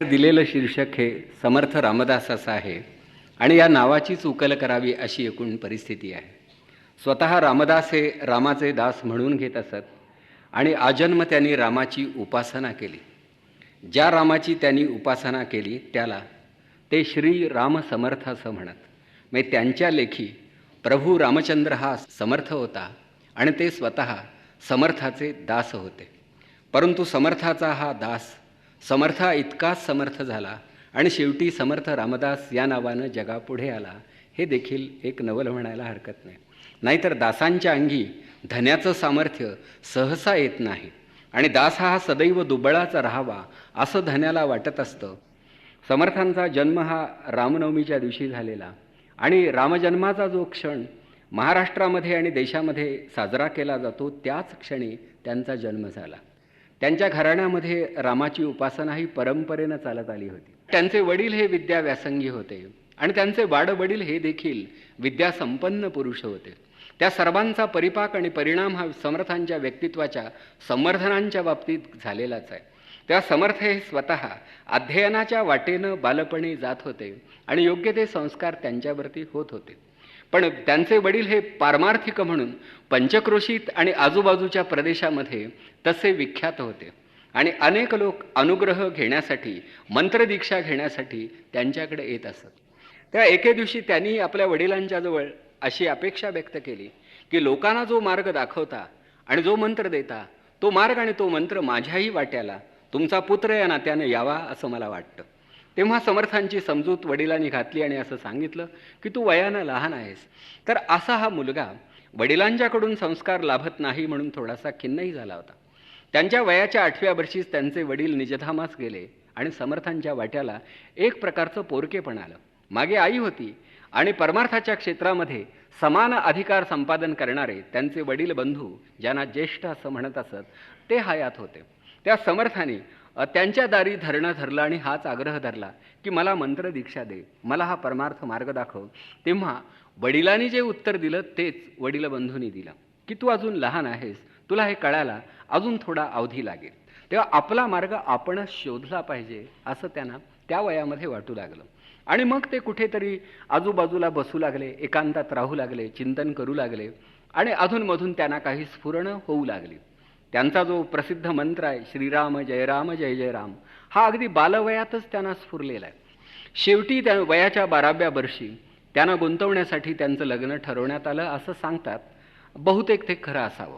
दिलेलं शीर्षक हे समर्थ रामदास असं आहे आणि या नावाचीच उकल करावी अशी एकूण परिस्थिती आहे. स्वतः रामदास हे रामाचे दास म्हणून घेत असत आणि आजन्म त्यांनी रामाची उपासना केली. ज्या रामाची त्यांनी उपासना केली त्याला ते श्री राम समर्थ असं म्हणत. म्हणजे त्यांच्या लेखी प्रभू रामचंद्र हा समर्थ होता आणि ते स्वतः समर्थाचे दास होते. परंतु समर्थाचा हा दास समर्था इतकाच समर्थ झाला आणि शेवटी समर्थ रामदास या नावानं जगापुढे आला, हे देखील एक नवल म्हणायला हरकत नाही. नाहीतर दासांच्या अंगी धन्याचं सामर्थ्य सहसा येत नाही आणि दास हा सदैव दुबळाचा राहावा असं धन्याला वाटत असतं. समर्थांचा जन्म हा रामनवमीच्या दिवशी झालेला आणि रामजन्माचा जो क्षण महाराष्ट्रामध्ये आणि देशामध्ये साजरा केला जातो त्याच क्षणी त्यांचा जन्म झाला. त्यांच्या घराण्यामध्ये रामाची उपासना ही परंपरेनं चालत आली होती. त्यांचे वडील हे विद्याव्यासंगी होते आणि त्यांचे वाडवडील हे देखील विद्यासंपन्न पुरुष होते. त्या सर्वांचा परिपाक आणि परिणाम हा समर्थांच्या व्यक्तित्वाच्या संवर्धनांच्या बाबतीत झालेलाच आहे. त्या समर्थ हे स्वतः अध्ययनाच्या वाटेनं बालपणी जात होते आणि योग्य ते संस्कार त्यांच्यावरती होत होते. पण त्यांचे वडील हे पारमार्थिक म्हणून पंचक्रोशीत आणि आजूबाजूच्या प्रदेशामध्ये तसे विख्यात होते आणि अनेक लोक अनुग्रह घेण्यासाठी मंत्रदीक्षा घेण्यासाठी त्यांच्याकडे येत असत. त्या एके दिवशी त्यांनी आपल्या वडिलांच्या जवळ अशी अपेक्षा व्यक्त केली की लोकांना जो मार्ग दाखवता आणि जो मंत्र देता तो मार्ग आणि तो मंत्र माझ्याही वाट्याला तुमचा पुत्र या नात्याने यावा असं मला वाटतं. तेव्हा समर्थांची समजूत वडिलांनी घातली आणि असं सांगितलं की तू वयानं लहान आहेस. तर असा हा मुलगा वडिलांच्याकडून संस्कार लाभत नाही म्हणून थोडासा खिन्नही झाला होता. त्यांच्या वयाच्या 8व्या वर्षीच त्यांचे वडील निजधामास गेले आणि समर्थांच्या वाट्याला एक प्रकारचं पोरकेपण आलं. मागे आई होती आणि परमार्थाच्या क्षेत्रामध्ये समान अधिकार संपादन करणारे त्यांचे वडील बंधू, ज्यांना ज्येष्ठ असं म्हणत असत, ते हयात होते. त्या समर्थाने त्यांच्या दारी धरणं धरलं आणि हाच आग्रह धरला की मला मंत्र दीक्षा दे, मला हा परमार्थ मार्ग दाखव. तेव्हा वडिलांनी जे उत्तर दिलं तेच वडील बंधूंनी दिलं की तू अजून लहान आहेस, तुला हे कळायला अजून थोडा अवधी लागेल. तेव्हा आपला मार्ग आपणच शोधला पाहिजे असं त्यांना त्या वयामध्ये वाटू लागलं. आणि मग ते कुठेतरी आजूबाजूला बसू लागले, एकांतात राहू लागले, चिंतन करू लागले आणि अधूनमधून त्यांना काही स्फुरणं होऊ लागली. त्यांचा जो प्रसिद्ध मंत्र आहे श्रीराम जय राम जय जय राम, हा अगदी बालवयातच त्यांना स्फुरलेला आहे. शेवटी त्या वयाच्या 12व्या वर्षी त्यांना गुंतवण्यासाठी त्यांचं लग्न ठरवण्यात आलं असं सांगतात. बहुतेक ते खरं असावं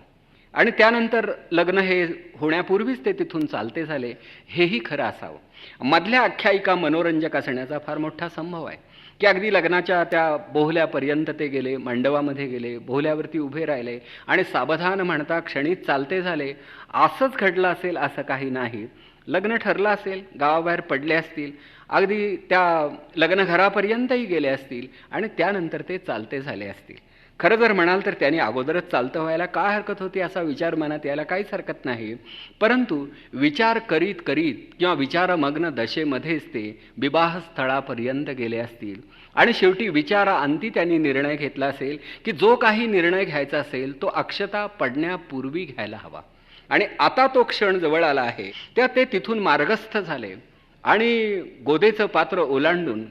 आणि त्यानंतर लग्न हे होण्यापूर्वीच ते तिथून चालते झाले हेही खरं असावं. मधल्या आख्यायिका मनोरंजक असण्याचा फार मोठा संभव आहे की अगदी लग्नाच्या त्या बोहल्यापर्यंत ते गेले, मंडपामध्ये गेले, बोहल्यावरती उभे राहिले आणि सावधान म्हणता क्षणीच चालते झाले. असंच घडलं असेल असं काही नाही. लग्न ठरलं असेल, गावाबाहेर पडले असतील, अगदी त्या लग्नघरापर्यंतही गेले असतील आणि त्यानंतर ते चालते झाले असतील. खरं जर म्हणाल तर त्यांनी अगोदरच चालतं व्हायला काय हरकत होती असा विचार मनात यायला काहीच हरकत नाही. परंतु विचार करीत करीत किंवा विचारमग्न दशेमध्येच ते विवाहस्थळापर्यंत गेले असतील आणि शेवटी विचाराअंती त्यांनी निर्णय घेतला असेल की जो काही निर्णय घ्यायचा असेल तो अक्षता पडण्यापूर्वी घ्यायला हवा. आणि आता तो क्षण जवळ आला आहे. त्या ते तिथून मार्गस्थ झाले आणि गोदेचं पात्र ओलांडून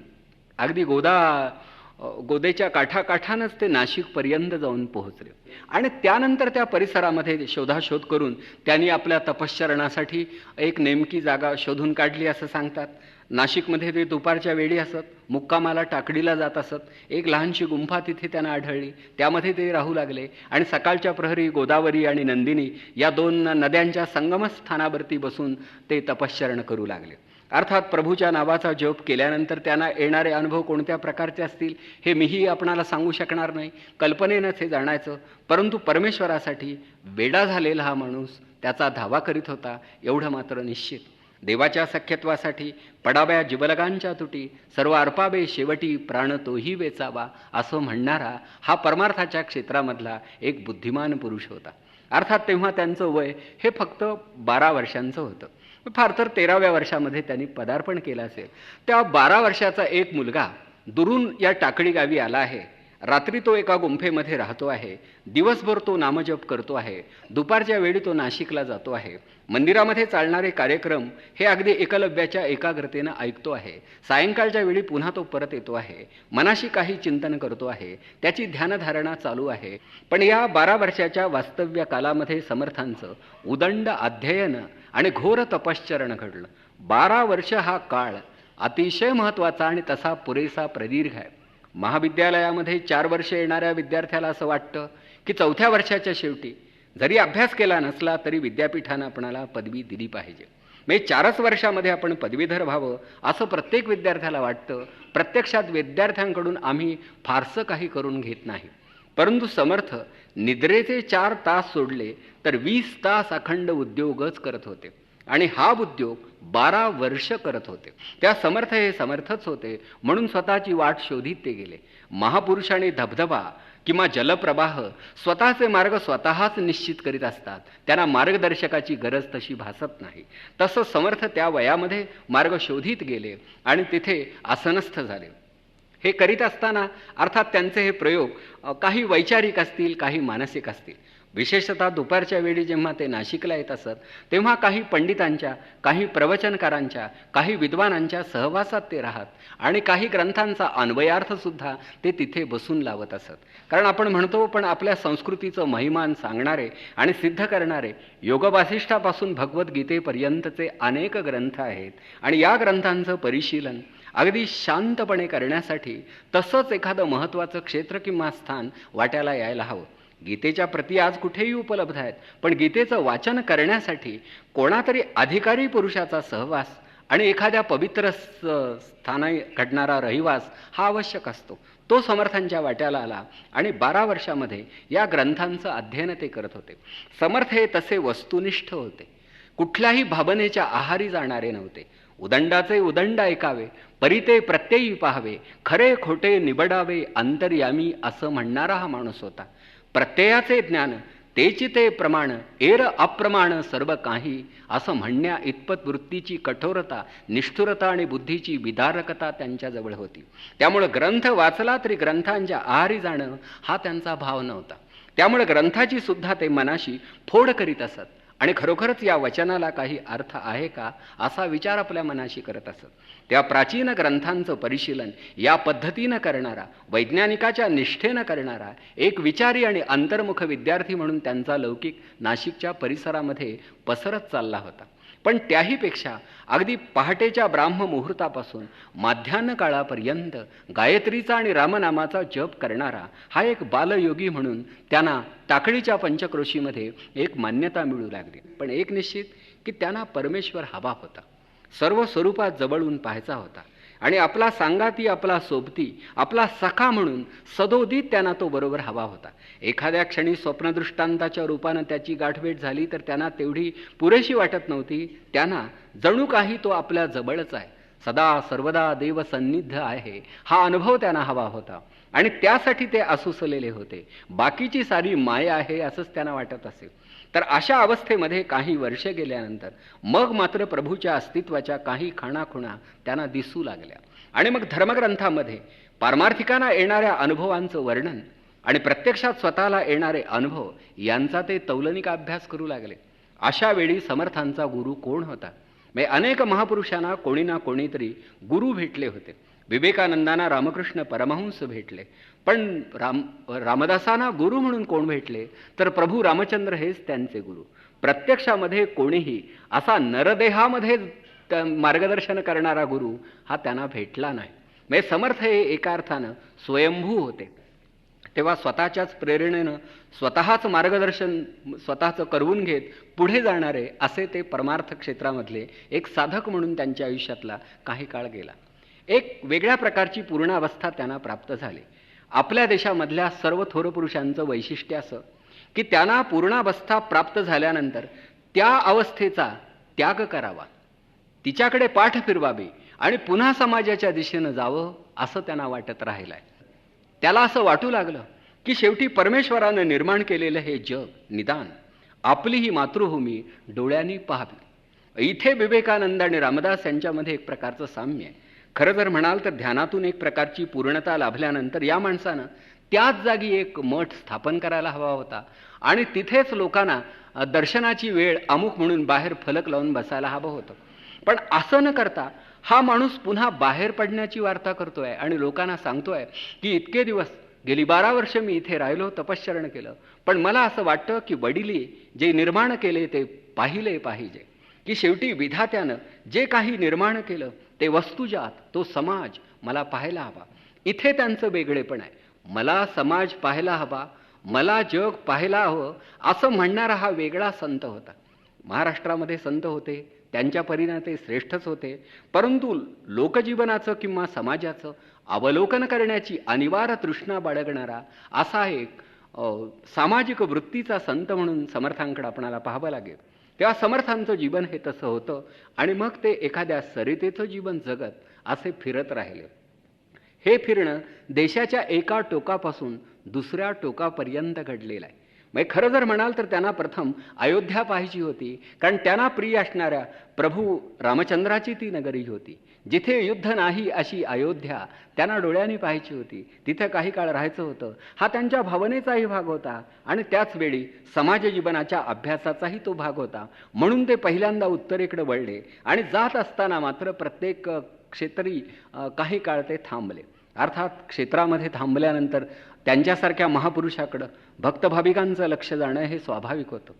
अगदी गोदेच्या काठाकाठानंच ते नाशिकपर्यंत जाऊन पोहोचले आणि त्यानंतर त्या परिसरामध्ये शोधाशोध करून त्यांनी आपल्या तपश्चरणासाठी एक नेमकी जागा शोधून काढली असं सांगतात. नाशिकमध्ये ते दुपारच्या वेळी असत, मुक्कामाला टाकडीला जात असत. एक लहानशी गुंफा तिथे त्यांना आढळली, त्यामध्ये ते राहू लागले आणि सकाळच्या प्रहरी गोदावरी आणि नंदिनी या 2 नद्यांच्या संगमस्थानावरती बसून ते तपश्चरण करू लागले. अर्थात प्रभूच्या नावाचा जप केल्यानंतर त्यांना येणारे अनुभव कोणत्या प्रकारचे असतील हे मीही आपणाला सांगू शकणार नाही, कल्पनेनंच हे जाणायचं. परंतु परमेश्वरासाठी वेडा झालेला हा माणूस त्याचा धावा करीत होता एवढं मात्र निश्चित. देवाच्या सख्यत्वासाठी पडाव्या जिवलगांच्या तुटी, सर्व अर्पावे शेवटी प्राण तोही वेचावा असं म्हणणारा हा परमार्थाच्या क्षेत्रामधला एक बुद्धिमान पुरुष होता. अर्थात तेव्हा त्यांचं वय हे फक्त 12 वर्षांचं होतं. फार तर 13व्या वर्षामध्ये त्यांनी पदार्पण केलं असेल. त्या 12 वर्षाचा एक मुलगा दुरून या टाकळी गावी आला आहे. रात्री तो एका गुंफेमध्ये राहतो आहे, दिवसभर तो नामजप करतो आहे, दुपारच्या वेळी तो नाशिकला जातो आहे, मंदिरामध्ये चालणारे कार्यक्रम हे अगदी एकलव्याच्या एकाग्रतेनं ऐकतो आहे, सायंकाळच्या वेळी पुन्हा तो परत येतो आहे, मनाशी काही चिंतन करतो आहे, त्याची ध्यानधारणा चालू आहे. पण या 12 वर्षाच्या वास्तव्य कालामध्ये समर्थांचं उदंड अध्ययन आणि घोर तपश्चरण घडलं. 12 वर्ष हा काळ अतिशय महत्त्वाचा आणि तसा पुरेसा प्रदीर्घ आहे. महाविद्यालयामध्ये 4 वर्ष येणाऱ्या विद्यार्थ्याला असं वाटतं की 4थ्या वर्षाच्या शेवटी जरी अभ्यास केला नसला तरी विद्यापीठानं आपणाला पदवी दिली पाहिजे. म्हणजे 4च वर्षामध्ये आपण पदवीधर व्हावं असं प्रत्येक विद्यार्थ्याला वाटतं. प्रत्यक्षात विद्यार्थ्यांकडून आम्ही फारसं काही करून घेत नाही. परंतु समर्थ निद्रेचे 4 तास सोडले तर 20 तास अखंड उद्योगच करत होते आणि हा उद्योग 12 वर्ष करत होते. त्या समर्थ हे समर्थच होते म्हणून स्वतःची वाट शोधित ते गेले. महापुरुष आणि धबधबा किंवा जलप्रवाह स्वतःचे मार्ग स्वतःच निश्चित करीत असतात. त्यांना मार्गदर्शकाची गरज तशी भासत नाही. तसं समर्थ त्या वयामध्ये मार्ग शोधित गेले आणि तिथे आसनस्थ झाले. हे करीत असताना अर्थात त्यांचे हे प्रयोग काही वैचारिक असतील, काही मानसिक असतील. विशेषतः दुपारच्या वेळी जेव्हा ते नाशिकला येत असत तेव्हा काही पंडितांच्या, काही प्रवचनकारांच्या, काही विद्वानांच्या सहवासात ते राहत आणि काही ग्रंथांचा अन्वयार्थसुद्धा ते तिथे बसून लावत असत. कारण आपण म्हणतो पण आपल्या संस्कृतीचं महिमान सांगणारे आणि सिद्ध करणारे योगवासिष्ठापासून भगवद्गीतेपर्यंतचे अनेक ग्रंथ आहेत आणि या ग्रंथांचं परिशीलन अगदी शांतपणे करण्यासाठी तसंच एखादं महत्त्वाचं क्षेत्र किंवा स्थान वाट्याला यायला हवं. गीतेच्या प्रती आज कुठेही उपलब्ध आहेत, पण गीतेचं वाचन करण्यासाठी कोणातरी अधिकारी पुरुषाचा सहवास आणि एखाद्या पवित्र स्थानी घडणारा रहिवास हा आवश्यक असतो. तो समर्थांच्या वाट्याला आला आणि 12 वर्षामध्ये या ग्रंथांचं अध्ययन ते करत होते. समर्थ हे तसे वस्तुनिष्ठ होते, कुठल्याही भावनेच्या आहारी जाणारे नव्हते. उदंडाचे उदंड ऐकावे, परिते प्रत्ययी पाहावे, खरे खोटे निबडावे अंतर्यामी असं म्हणणारा हा माणूस होता. प्रत्ययाचे ज्ञान तेची ते प्रमाण, एर अप्रमाण सर्व काही असं म्हणण्या इतपत वृत्तीची कठोरता, निष्ठुरता आणि बुद्धीची विदारकता त्यांच्याजवळ होती. त्यामुळे ग्रंथ वाचला तरी ग्रंथांच्या आहारी जाणं हा त्यांचा भाव नव्हता. त्यामुळे ग्रंथाची सुद्धा ते मनाशी फोड करीत असत आणि खरोखरच या वचनाला काही अर्थ आहे का असा विचार आपल्या मनाशी करत असत. त्या प्राचीन ग्रंथांचं परिशीलन या पद्धतीनं करणारा, वैज्ञानिकाच्या निष्ठेनं करणारा एक विचारी आणि अंतर्मुख विद्यार्थी म्हणून त्यांचा लौकिक नाशिकच्या परिसरामध्ये पसरत चालला होता. पण त्याहीपेक्षा अगदी पहाटेच्या ब्राह्म मुहूर्तापासून माध्यान्ह काळापर्यंत गायत्रीचा आणि रामनामाचा जप करणारा हा एक बालयोगी म्हणून त्यांना टाकळीच्या पंचक्रोशीमध्ये एक मान्यता मिळू लागली. पण एक निश्चित की त्यांना परमेश्वर हवा होता, सर्व स्वरूपात जवळून पाहायचा होता आणि आपला सांगाती, आपला सोबती, आपला सखा म्हणून सदोदित त्यांना तो बरोबर हवा होता. एखाद्या क्षणी स्वप्नदृष्टांताच्या रूपानं त्याची गाठभेट झाली तर त्यांना तेवढी पुरेशी वाटत नव्हती. त्यांना जणू काही तो आपल्या जवळच आहे, सदा सर्वदा देव सन्निध आहे हा अनुभव त्यांना हवा होता आणि त्यासाठी ते आसुसलेले होते. बाकीची सारी माया आहे असंच त्यांना वाटत असेल. तर अशा अवस्थेमध्ये काही वर्षे गेल्यानंतर मग मात्र प्रभूच्या अस्तित्वाच्या काही खाणाखुणा त्यांना दिसू लागल्या आणि मग धर्मग्रंथामध्ये पारमार्थिकांना येणाऱ्या अनुभवांचं वर्णन आणि प्रत्यक्षात स्वतःला येणारे अनुभव यांचा ते तौलनिक अभ्यास करू लागले. अशा वेळी समर्थांचा गुरु कोण होता? म्हणजे अनेक महापुरुषांना कोणी ना कोणीतरी गुरु भेटले होते. विवेकानंदांना रामकृष्ण परमहंस भेटले, पण रामदासांना गुरु म्हणून कोण भेटले तर प्रभू रामचंद्र हेच त्यांचे गुरु. प्रत्यक्षामध्ये कोणीही असा नरदेहामध्ये मार्गदर्शन करणारा गुरु हा त्यांना भेटला नाही. म्हणजे समर्थ हे एका अर्थानं स्वयंभू होते. तेव्हा स्वतःच्याच प्रेरणेनं स्वतःच मार्गदर्शन स्वतःचं करवून घेत पुढे जाणारे असे ते परमार्थ क्षेत्रामधले एक साधक म्हणून त्यांच्या आयुष्यातला काही काळ गेला. एक वेगळ्या प्रकारची पूर्णावस्था त्यांना प्राप्त झाली. आपल्या देशामधल्या सर्व थोर पुरुषांचं वैशिष्ट्य असं की त्यांना पूर्णावस्था प्राप्त झाल्यानंतर त्या अवस्थेचा त्याग करावा, तिच्याकडे पाठ फिरवावी आणि पुन्हा समाजाच्या दिशेनं जावं असं त्यांना वाटत राहिलं आहे. त्याला असं वाटू लागलं की शेवटी परमेश्वरानं निर्माण केलेलं हे जग निदान आपली ही मातृभूमी डोळ्यांनी पाहावी. इथे विवेकानंद आणि रामदास यांच्यामध्ये एक प्रकारचं साम्य आहे. खरं जर म्हणाल तर ध्यानातून एक प्रकारची पूर्णता लाभल्यानंतर या माणसानं त्याच जागी एक मठ स्थापन करायला हवा होता आणि तिथेच लोकांना दर्शनाची वेळ अमुक म्हणून बाहेर फलक लावून बसायला हवं होतं. पण असं न करता हा माणूस पुन्हा बाहेर पडण्याची वार्ता करतोय आणि लोकांना सांगतोय की इतके दिवस गेली 12 वर्ष मी इथे राहिलो, तपश्चरण केलं, पण मला असं वाटतं की वडिली जे निर्माण केले ते पाहिले पाहिजे, की शेवटी विधात्यानं जे काही निर्माण केलं ते वस्तुजात, तो समाज मला पाहायला हवा. इथे त्यांचं वेगळेपण आहे. मला समाज पाहायला हवा, मला जग पाहायला हवं असं म्हणणारा हा वेगळा संत होता. महाराष्ट्रामध्ये संत होते, त्यांच्या परीने ते श्रेष्ठच होते, परंतु लोकजीवनाचं किंवा समाजाचं अवलोकन करण्याची अनिवार्य तृष्णा बाळगणारा असा एक सामाजिक वृत्तीचा संत म्हणून समर्थांकडे आपणाला पाहावं लागेल. तेव्हा समर्थांचं जीवन हे तसं होतं आणि मग ते एखाद्या सरितेचं जीवन जगत असे फिरत राहिले. हे फिरणं देशाच्या एका टोकापासून दुसऱ्या टोकापर्यंत घडलेलं आहे. म्हणजे खरं जर म्हणाल तर त्यांना प्रथम अयोध्या पाहायची होती, कारण त्यांना प्रिय असणाऱ्या प्रभू रामचंद्राची ती नगरी होती. जिथे युद्ध नाही अशी अयोध्या त्यांना डोळ्यांनी पाहायची होती. तिथं काही काळ राहायचं होतं. हा त्यांच्या भावनेचाही भाग होता आणि त्याच वेळी समाज जीवनाच्या अभ्यासाचाही तो भाग होता. म्हणून ते पहिल्यांदा उत्तरेकडे वळले आणि जात असताना मात्र प्रत्येक क्षेत्री काही काळ ते थांबले. अर्थात क्षेत्रामध्ये थांबल्यानंतर त्यांच्यासारख्या महापुरुषाकडं भक्तभाविकांचं लक्ष जाणं हे स्वाभाविक होतं.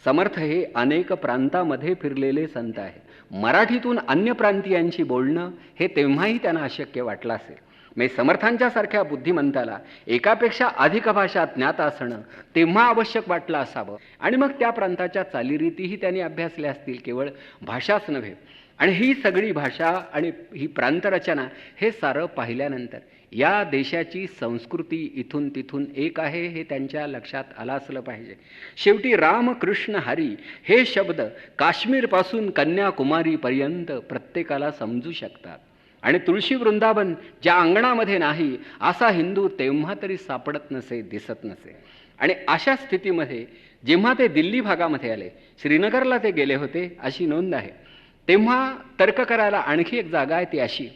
समर्थ हे अनेक प्रांतामध्ये फिरलेले संत आहेत. मराठीतून अन्य प्रांतीयांशी बोलणं हे तेव्हाही त्यांना अशक्य वाटलं असेल. म्हणजे समर्थांच्या सारख्या बुद्धिमंताला एकापेक्षा अधिक भाषा ज्ञात असणं तेव्हा आवश्यक वाटलं असावं आणि मग त्या प्रांताच्या चालीरीतीही त्यांनी अभ्यासल्या असतील, केवळ भाषाच नव्हे. आणि ही सगळी भाषा आणि ही प्रांतरचना हे सारं पाहिल्यानंतर या देशाची संस्कृती इथून तिथून एक आहे हे त्यांच्या लक्षात आलं असलं पाहिजे. शेवटी राम कृष्ण हरी हे शब्द काश्मीरपासून कन्याकुमारीपर्यंत प्रत्येकाला समजू शकतात आणि तुळशी वृंदावन ज्या अंगणामध्ये नाही असा हिंदू तेव्हा तरी सापडत नसे, दिसत नसे. आणि अशा स्थितीमध्ये जेव्हा ते दिल्ली भागामध्ये आले, श्रीनगरला ते गेले होते अशी नोंद आहे, तेव्हा तर्क करायला आणखी एक जागा आहे ती अशी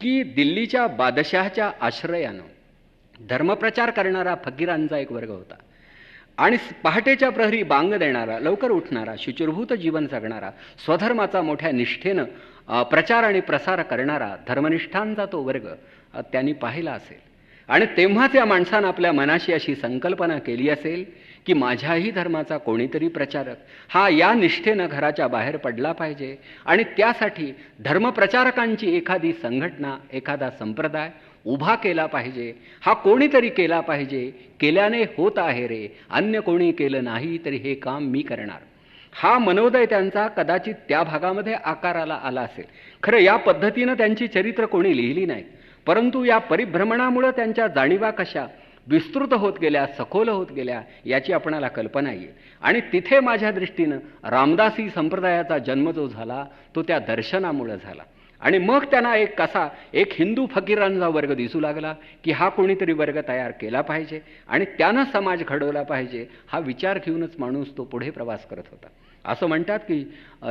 की दिल्लीच्या बादशहाच्या आश्रयानं धर्मप्रचार करणारा फकीरांचा एक वर्ग होता आणि पहाटेच्या प्रहरी बांग देणारा, लवकर उठणारा, शुचिर्भूत जीवन जगणारा, स्वधर्माचा मोठ्या निष्ठेनं प्रचार आणि प्रसार करणारा धर्मनिष्ठांचा तो वर्ग त्यांनी पाहिला असेल. आणि तेव्हाच या माणसानं आपल्या मनाशी अशी संकल्पना केली असेल की माझ्याही धर्माचा कोणीतरी प्रचारक हा या निष्ठेनं घराच्या बाहेर पडला पाहिजे आणि त्यासाठी धर्मप्रचारकांची एखादी संघटना, एखादा संप्रदाय उभा केला पाहिजे. हा कोणीतरी केला पाहिजे, केल्याने होत आहे रे, अन्य कोणी केलं नाही तरी हे काम मी करणार. हा मनोदय त्यांचा कदाचित त्या भागामध्ये आकाराला आला असेल. खरं या पद्धतीनं त्यांची चरित्र कोणी लिहिली नाहीत, परंतु या परिभ्रमणामुळे त्यांच्या जाणीवा कशा विस्तृत होत गेल्या, सखोल होत गेल्या याची आपणाला कल्पना येईल. आणि तिथे माझ्या दृष्टीनं रामदासी संप्रदायाचा जन्म जो झाला तो त्या दर्शनामुळे झाला. आणि मग त्यांना एक कसा एक हिंदू फकीरांचा वर्ग दिसू लागला की हा कोणीतरी वर्ग तयार केला पाहिजे आणि त्यानं समाज घडवला पाहिजे. हा विचार घेऊनच माणूस तो पुढे प्रवास करत होता. असं म्हणतात की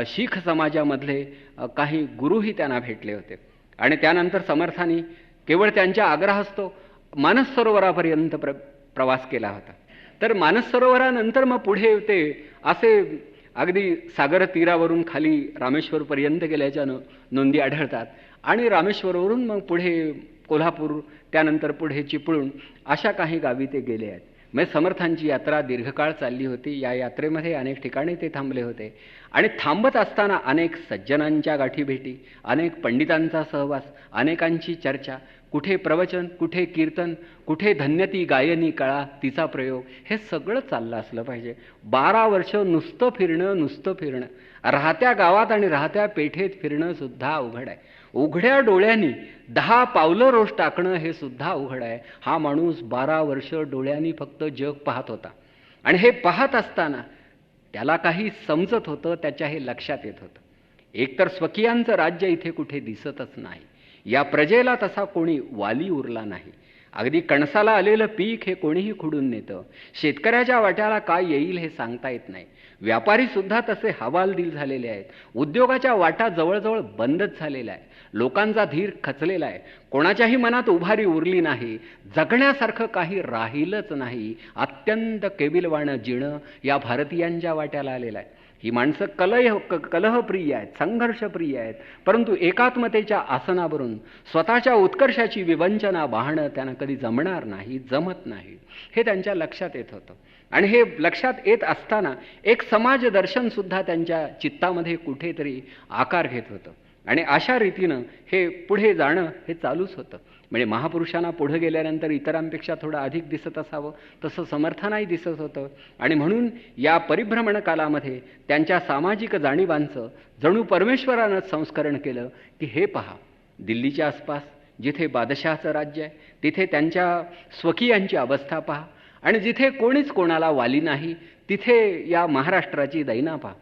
शीख समाजामधले काही गुरुही त्यांना भेटले होते आणि त्यानंतर समर्थांनी केवळ त्यांच्या आग्रहास्तव मानस सरोवरापर्यंत प्रवास केला होता. तर मानस सरोवरानंतर मग पुढे ते असे अगदी सागर तीरावरून खाली रामेश्वरपर्यंत गेल्याच्या नोंदी आढळतात आणि रामेश्वरवरून मग पुढे कोल्हापूर, त्यानंतर पुढे चिपळूण अशा काही गावी ते गेले आहेत. म्हणजे समर्थांची यात्रा दीर्घकाळ चालली होती. या यात्रेमध्ये अनेक ठिकाणी ते थांबले होते आणि थांबत असताना अनेक सज्जनांच्या गाठीभेटी, अनेक पंडितांचा सहवास, अनेकांची चर्चा, कुठे प्रवचन, कुठे कीर्तन, कुठे धन्यती गायनी कळा तिचा प्रयोग, हे सगळं चाललं असलं पाहिजे. 12 वर्ष नुसतं फिरणं, राहत्या गावात आणि राहत्या पेठेत फिरणं सुद्धा अवघड आहे. उघड्या डोळ्यांनी 10 पावलं रोज टाकणं हे सुद्धा अवघड आहे. हा माणूस 12 वर्ष डोळ्यांनी फक्त जग पाहत होता आणि हे पाहत असताना त्याला काही समजत होतं, त्याच्या हे लक्षात येत होतं. एकतर स्वकीयांचं राज्य इथे कुठे दिसतच नाही, या प्रजेला तसा कोणी वाली उरला नाही, अगदी कणसाला आलेलं पीक हे कोणीही खुडून नेतं, शेतकऱ्याच्या वाट्याला काय येईल हे सांगता येत नाही, व्यापारी सुद्धा तसे हवालदिल झालेले आहेत, उद्योगाच्या वाटा जवळजवळ बंदच झालेल्या आहे, लोकांचा धीर खचलेला आहे, कोणाच्याही मनात उभारी उरली नाही, जगण्यासारखं काही राहिलंच नाही. अत्यंत केविलवाणं जिणं या भारतीयांच्या वाट्याला आलेलं आहे. ही माणसं कलहप्रिय आहेत, संघर्षप्रिय आहेत, परंतु एकात्मतेच्या आसनावरून स्वतःच्या उत्कर्षाची विवंचना वाहणं त्यांना कधी जमणार नाही, जमत नाही, हे त्यांच्या लक्षात येत होतं. आणि हे लक्षात येत असताना एक समाज दर्शनसुद्धा त्यांच्या चित्तामध्ये कुठेतरी आकार घेत होतं. आणि अशा रीतीनं हे पुढे जाणं हे चालूच होतं. म्हणजे महापुरुषांना पुढे गेल्यानंतर इतरांपेक्षा थोडं अधिक दिसत असावं तसं समर्थांनाही दिसत होतं. आणि म्हणून या परिभ्रमण कालामध्ये त्यांच्या सामाजिक जाणीवांचं जणू परमेश्वरानं संस्करण केलं की हे पहा, दिल्लीच्या आसपास जिथे बादशहाचं राज्य आहे तिथे त्यांच्या स्वकीयांची अवस्था पहा, आणि जिथे कोणीच कोणाला वाली नाही तिथे या महाराष्ट्राची दैना पहा.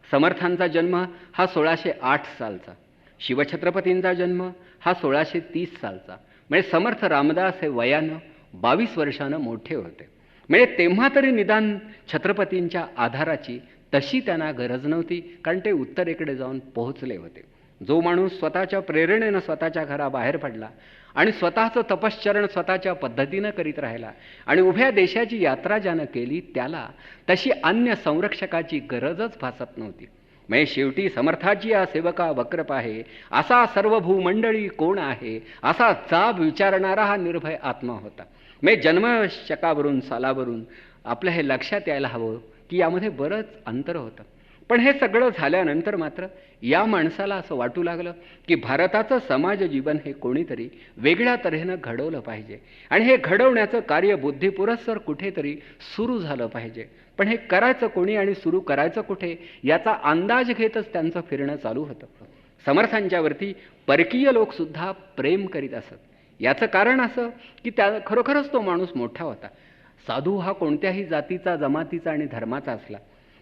समर्थांचा जन्म हा 1608 सालचा, शिवछत्रपतींचा जन्म हा 1630 सालचा. म्हणजे समर्थ रामदास हे वयानं 22 वर्षानं मोठे होते. म्हणजे तेव्हा तरी निदान छत्रपतींच्या आधाराची तशी त्यांना गरज नव्हती, कारण ते उत्तरेकडे जाऊन पोहोचले होते. जो माणूस स्वतःच्या प्रेरणेनं स्वतःच्या घराबाहेर पडला आणि स्वतःचं तपश्चरण स्वतःच्या पद्धतीनं करीत राहिला आणि उभ्या देशाची यात्रा ज्यानं केली त्याला तशी अन्य संरक्षकाची गरजच भासत नव्हती. म्हणजे शेवटी समर्थाची या सेवका वक्रप आहे, असा सर्व भूमंडळी कोण आहे, असा जाब विचारणारा हा निर्भय आत्मा होता. म्हणजे जन्मशकावरून सालावरून आपल्या हे लक्षात यायला हवं की यामध्ये बरंच अंतर होतं. पण हे सगळं झाल्यानंतर मात्र या माणसाला असं वाटू लागलं की भारताचं समाज जीवन हे कोणीतरी वेगळ्या तऱ्हेनं घडवलं पाहिजे आणि हे घडवण्याचं कार्य बुद्धिपुरस्सर कुठेतरी सुरू झालं पाहिजे. पण हे करायचं कोणी आणि सुरू करायचं कुठे याचा अंदाज घेतच त्यांचं फिरणं चालू होतं. समर्थांच्यावरती परकीय लोकसुद्धा प्रेम करीत असत. याचं कारण असं की त्या खरोखरच तो माणूस मोठा होता. साधू हा कोणत्याही जातीचा, जमातीचा आणि धर्माचा असला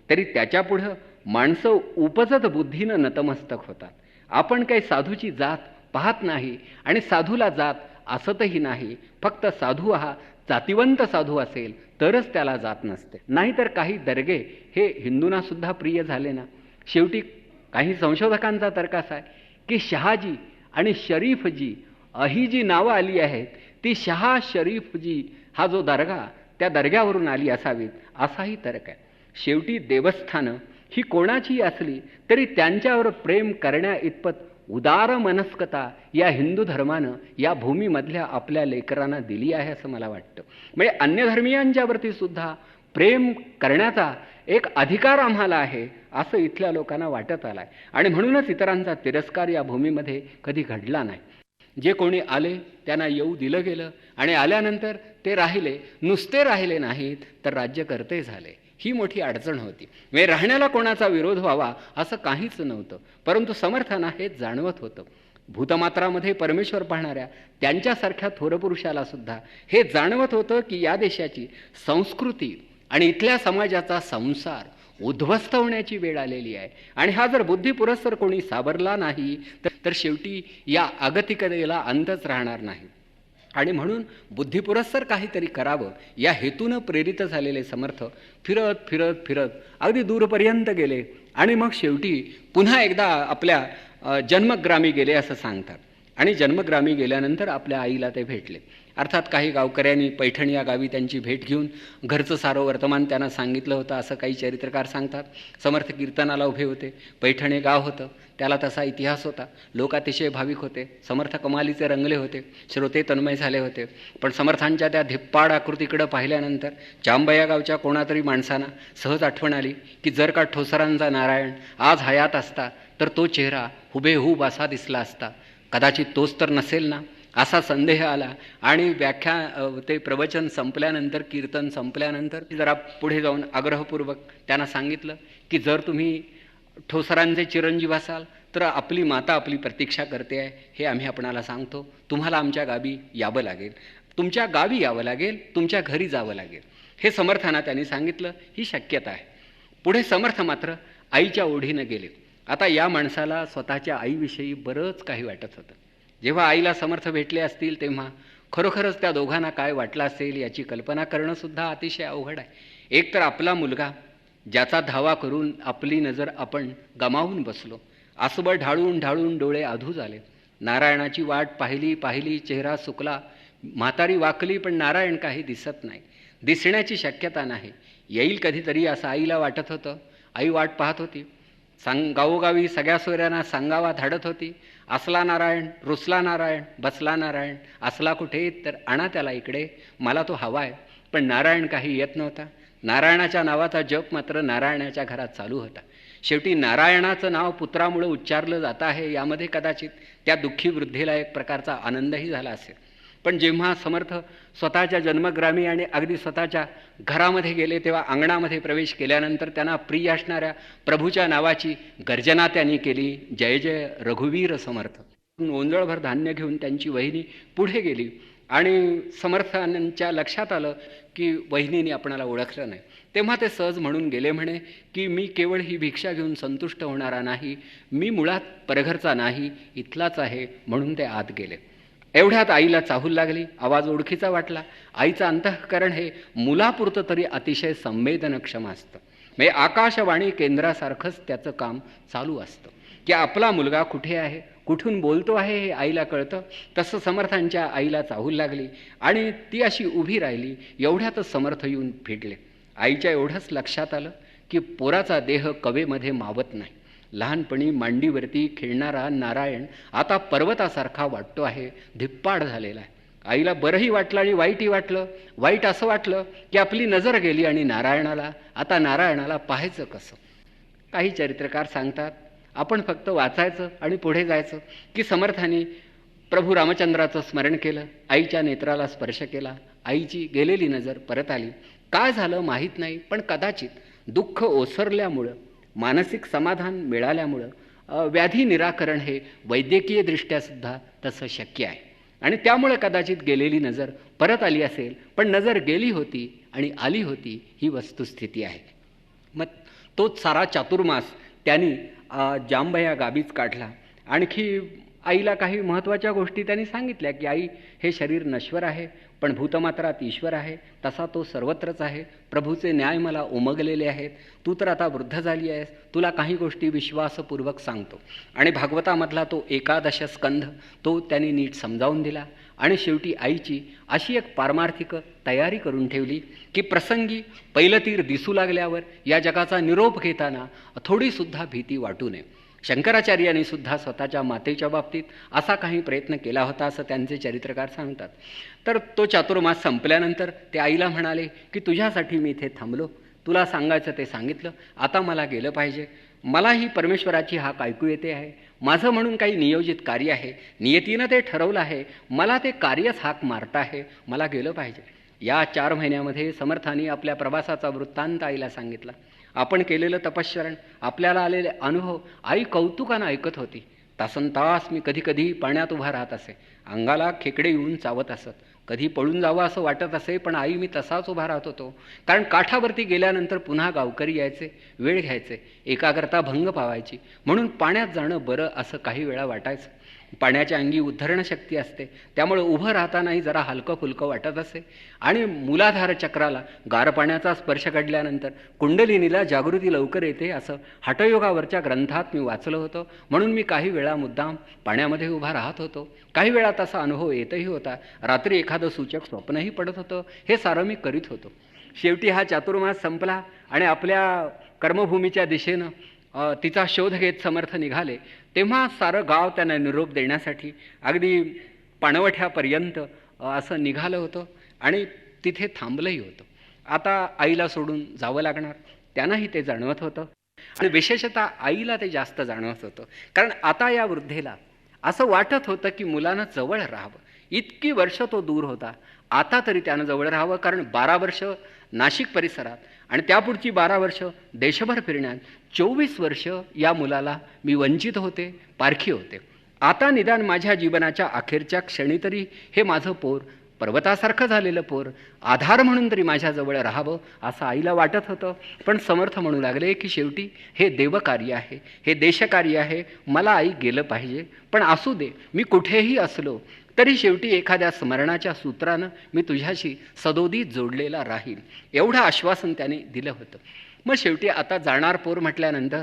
तरी त्याच्यापुढं माणसं उपजत बुद्धीनं नतमस्तक होतात. आपण काही साधूची जात पाहत नाही आणि साधूला जात असतही नाही. फक्त साधू हा जातिवंत साधू असेल तरच त्याला जात नसते. नाहीतर काही दर्गे हे हिंदूंना सुद्धा प्रिय झाले ना. शेवटी काही संशोधकांचा तर्क असा आहे की शहाजी आणि शरीफजी ही जी नावं आली आहेत ती शहा शरीफजी हा जो दर्गा त्या दर्ग्यावरून आली असावीत असाही तर्क आहे. शेवटी देवस्थानं ही कोणाची असली तरी त्यांच्यावर प्रेम करण्या इतपत उदार मनस्कता या हिंदू धर्मानं या भूमीमधल्या आपल्या लेकरांना दिली आहे असं मला वाटतं. म्हणजे अन्य धर्मीयांच्यावरती सुद्धा प्रेम करण्याचा एक अधिकार आम्हाला आहे असं इथल्या लोकांना वाटत आलं आहे. आणि म्हणूनच इतरांचा तिरस्कार या भूमीमध्ये कधी घडला नाही. जे कोणी आले त्यांना येऊ दिलं गेलं आणि आल्यानंतर ते राहिले, नुसते राहिले नाहीत तर राज्यकर्ते झाले. ही मोठी अडचण होती. म्हणजे राहण्याला कोणाचा विरोध व्हावा असं काहीच नव्हतं, परंतु समर्थांना हे जाणवत होतं. भूतमात्रामध्ये परमेश्वर पाहणाऱ्या त्यांच्यासारख्या थोरपुरुषाला सुद्धा हे जाणवत होतं की या देशाची संस्कृती आणि इथल्या समाजाचा संसार उद्ध्वस्त होण्याची वेळ आलेली आहे. आणि हा जर बुद्धिपुरस्सर कोणी सावरला नाही तर शेवटी या आगतिकतेला अंतच राहणार नाही. आणि म्हणून बुद्धिपुरस्सर काहीतरी करावं या हेतूनं प्रेरित झालेले समर्थ फिरत फिरत फिरत अगदी दूरपर्यंत गेले आणि मग शेवटी पुन्हा एकदा आपल्या जन्मग्रामी गेले असं सांगतात. आणि जन्मग्रामी गेल्यानंतर आपल्या आईला ते भेटले. अर्थात काही गावकऱ्यांनी पैठण या गावी त्यांची भेट घेऊन घरचं सारं वर्तमान त्यांना सांगितलं होतं असं काही चरित्रकार सांगतात. समर्थ कीर्तनाला उभे होते. पैठण हे गाव होतं, त्याला तसा इतिहास होता. लोक अतिशय भाविक होते. समर्थ कमालीचे रंगले होते, श्रोते तन्मय झाले होते. पण समर्थांच्या त्या धिप्पाड आकृतीकडं पाहिल्यानंतर जांबया गावच्या कोणातरी माणसांना सहज आठवण आली की जर का ठोसरांचा नारायण आज हयात असता तर तो चेहरा हुबेहूब असा दिसला असता. कदाचित तोच तर नसेल ना असा संदेह आला. आणि ते प्रवचन संपल्यानंतर, कीर्तन संपल्यानंतर जरा पुढे जाऊन आग्रहपूर्वक त्यांना सांगितलं की जर तुम्ही ठोसरांचे चिरंजीव असाल तर आपली माता आपली प्रतीक्षा करते आहे, हे आम्ही आपणाला सांगतो. तुम्हाला आमच्या गावी यावं लागेल, तुमच्या गावी यावं लागेल, तुमच्या घरी जावं लागेल, हे समर्थांना त्यांनी सांगितलं. ही शक्यता आहे. पुढे समर्थ मात्र आईच्या ओढीनं गेले. आता या माणसाला स्वतःच्या आईविषयी बरंच काही वाटत होतं. जेव्हा आईला समर्थ भेटले असतील तेव्हा खरोखरच त्या दोघांना काय वाटलं असेल याची कल्पना करणं सुद्धा अतिशय अवघड आहे. एक तर आपला मुलगा ज्याचा धावा करून आपली नजर आपण गमावून बसलो, आसुबं ढाळून ढाळून डोळे अधू झाले. नारायणाची वाट पाहिली पाहिली, चेहरा सुकला, म्हातारी वाकली, पण नारायण काही दिसत नाही, दिसण्याची शक्यता नाही. येईल कधीतरी असं आईला वाटत होतं. आई वाट पाहत होती. गावोगावी सगळ्या सोयऱ्यांना सांगावा धाडत होती, असला नारायण, रुसला नारायण, बसला नारायण, असला कुठे तर आणा त्याला इकडे, मला तो हवा आहे. पण नारायण काही येत नव्हता. नारायणाच्या नावाचा जप मात्र नारायणाच्या घरात चालू होता. शेवटी नारायणाचं नाव पुत्रामुळे उच्चारलं जात आहे, यामध्ये कदाचित त्या दुःखी वृद्धीला एक प्रकारचा आनंदही झाला असेल. पण जेव्हा समर्थ स्वतःच्या जन्मग्रामी आणि अगदी स्वतःच्या घरामध्ये गेले, तेव्हा अंगणामध्ये प्रवेश केल्यानंतर त्यांना प्रिय असणाऱ्या प्रभूच्या नावाची गर्जना त्यांनी केली, जय जय रघुवीर समर्थ. ओंजळभर धान्य घेऊन त्यांची वहिनी पुढे गेली आणि समर्थांच्या लक्षात आलं की वहिनीने आपणाला ओळखलं नाही. तेव्हा ते सहज म्हणून गेले, म्हणे की मी केवळ ही भिक्षा घेऊन संतुष्ट होणारा नाही, मी मुळात परघरचा नाही, इथलाच आहे. म्हणून ते आत गेले. एवढ्यात आईला चाहूल लागली. आवाज ओळखीचा वाटला. आईचं अंतःकरण हे मुलापुरतं तरी अतिशय संवेदनक्षम असतं. म्हणजे आकाशवाणी केंद्रासारखंच त्याचं काम चालू असतं की आपला मुलगा कुठे आहे, कुठून बोलतो आहे हे आईला कळतं. तसं समर्थांच्या आईला चाहूल लागली आणि ती अशी उभी राहिली. एवढ्यातच समर्थ येऊन फिरले. आईच्या एवढंच लक्षात आलं की पोराचा देह कवेमध्ये मावत नाही. लहानपणी मांडीवरती खेळणारा नारायण आता पर्वतासारखा वाटतो आहे, धिप्पाड झालेला आहे. आईला बरंही वाटलं आणि वाईटही वाटलं. वाईट असं वाटलं की आपली नजर गेली आणि आता नारायणाला पाहायचं कसं. काही चरित्रकार सांगतात, आपण फक्त वाचायचं आणि पुढे जायचं की समर्थांनी प्रभू रामचंद्राचं स्मरण केलं, आईच्या नेत्राला स्पर्श केला, आईची गेलेली नजर परत आली. काय झालं माहीत नाही, पण कदाचित दुःख ओसरल्यामुळं, मानसिक समाधान मिळाल्यामुळं व्याधी निराकरण हे वैद्यकीय दृष्ट्यासुद्धा तसं शक्य आहे आणि त्यामुळे कदाचित गेलेली नजर परत आली असेल. पण नजर गेली होती आणि आली होती ही वस्तुस्थिती आहे. मग तोच सारा चातुर्मास त्यांनी जांबया गावीच काढला. आणखी आईला काही महत्त्वाच्या गोष्टी त्यांनी सांगितल्या की आई, हे शरीर नश्वर आहे, पण भूतमात्रात ईश्वर आहे, तसा तो सर्वत्रच आहे. प्रभूचे न्याय मला उमगलेले आहेत. तू तर आता वृद्ध झाली आहेस, तुला काही गोष्टी विश्वासपूर्वक सांगतो. आणि भागवतामधला तो 11 स्कंध तो त्यांनी नीट समजावून दिला. आणि शेवटी आईची अशी एक पारमार्थिक तयारी करून ठेवली की प्रसंगी पहिलं तीर दिसू लागल्यावर या जगाचा निरोप घेताना थोडीसुद्धा भीती वाटू नये. शंकराचार्यांनी सुद्धा स्वतःच्या मातेच्या बाबतीत असा काही प्रयत्न केला होता असं त्यांचे चरित्रकार सांगतात. तर तो चातुर्मास संपल्यानंतर ते आईला म्हणाले की तुझ्यासाठी मी इथे थांबलो, तुला सांगायचं ते सांगितलं, आता मला गेलं पाहिजे. मलाही परमेश्वराची हाक ऐकू येते आहे. माझं म्हणून काही नियोजित कार्य आहे, नियतीनं ते ठरवलं आहे, मला ते कार्यच हाक मारत आहे, मला गेलं पाहिजे. या 4 महिन्यामध्ये समर्थांनी आपल्या प्रवासाचा वृत्तांत आईला सांगितला. आपण केलेलं तपश्चरण, आपल्याला आलेले अनुभव आई कौतुकानं ऐकत होती. तासनतास मी कधी कधी पाण्यात उभा राहत असे, अंगाला खेकडे येऊन चावत असत, कधी पळून जावं असं वाटत असे, पण आई मी तसाच उभा राहत होतो. कारण काठावरती गेल्यानंतर पुन्हा गावकरी यायचे, वेळ घ्यायचे, एकाग्रता भंग पावायची, म्हणून पाण्यात जाणं बरं असं काही वेळा वाटायचं. पाण्याच्या अंगी उद्धरण शक्ती असते, त्यामुळे उभं राहतानाही जरा हलकं फुलकं वाटत असे. आणि मूलाधार चक्राला गार पाण्याचा स्पर्श घडल्यानंतर कुंडलिनीला जागृती लवकर येते असं हठयोगावरच्या ग्रंथात मी वाचलं होतं. म्हणून मी काही वेळा मुद्दाम पाण्यामध्ये उभा राहत होतो. काही वेळा तसा अनुभव येतही होता. रात्री एखादं सूचक स्वप्नही पडत होतं. हे सारं मी करीत होतो. शेवटी हा चातुर्मास संपला आणि आपल्या कर्मभूमीच्या दिशेनं तिचा शोध घेत समर्थ निघाले. तेव्हा सारं गाव त्यांना निरोप देण्यासाठी अगदी पाणवठ्यापर्यंत असं निघालं होतं आणि तिथे थांबलंही होतं. आता आईला सोडून जावं लागणार, त्यांनाही ते जाणवत होतं आणि विशेषतः आईला ते जास्त जाणवत होतं. कारण आता या वृद्धेला असं वाटत होतं की मुलानं जवळ राहावं. इतकी वर्ष तो दूर होता, आता तरी त्यानं जवळ राहावं. कारण 12 वर्ष नाशिक परिसरात आणि त्यापुढची 12 वर्ष देशभर फिरण्यात, 24 वर्ष या मुलाला मी वंचित होते, पारखी होते. आता निदान माझ्या जीवनाच्या अखेरच्या क्षणी तरी हे माझं पोर, पर्वतासारखं झालेलं पोर, आधार म्हणून तरी माझ्याजवळ राहावं असं आईला वाटत होतं. पण समर्थ म्हणू लागले की शेवटी हे देवकार्य आहे, हे देशकार्य आहे, मला आई गेलं पाहिजे. पण असू दे, मी कुठेही असलो तरी शेवटी एखाद्या स्मरणाच्या सूत्रानं मी तुझ्याशी सदोदित जोडलेला राहील, एवढं आश्वासन त्याने दिलं होतं. मग शेवटी आता जाणार पोर म्हटल्यानंतर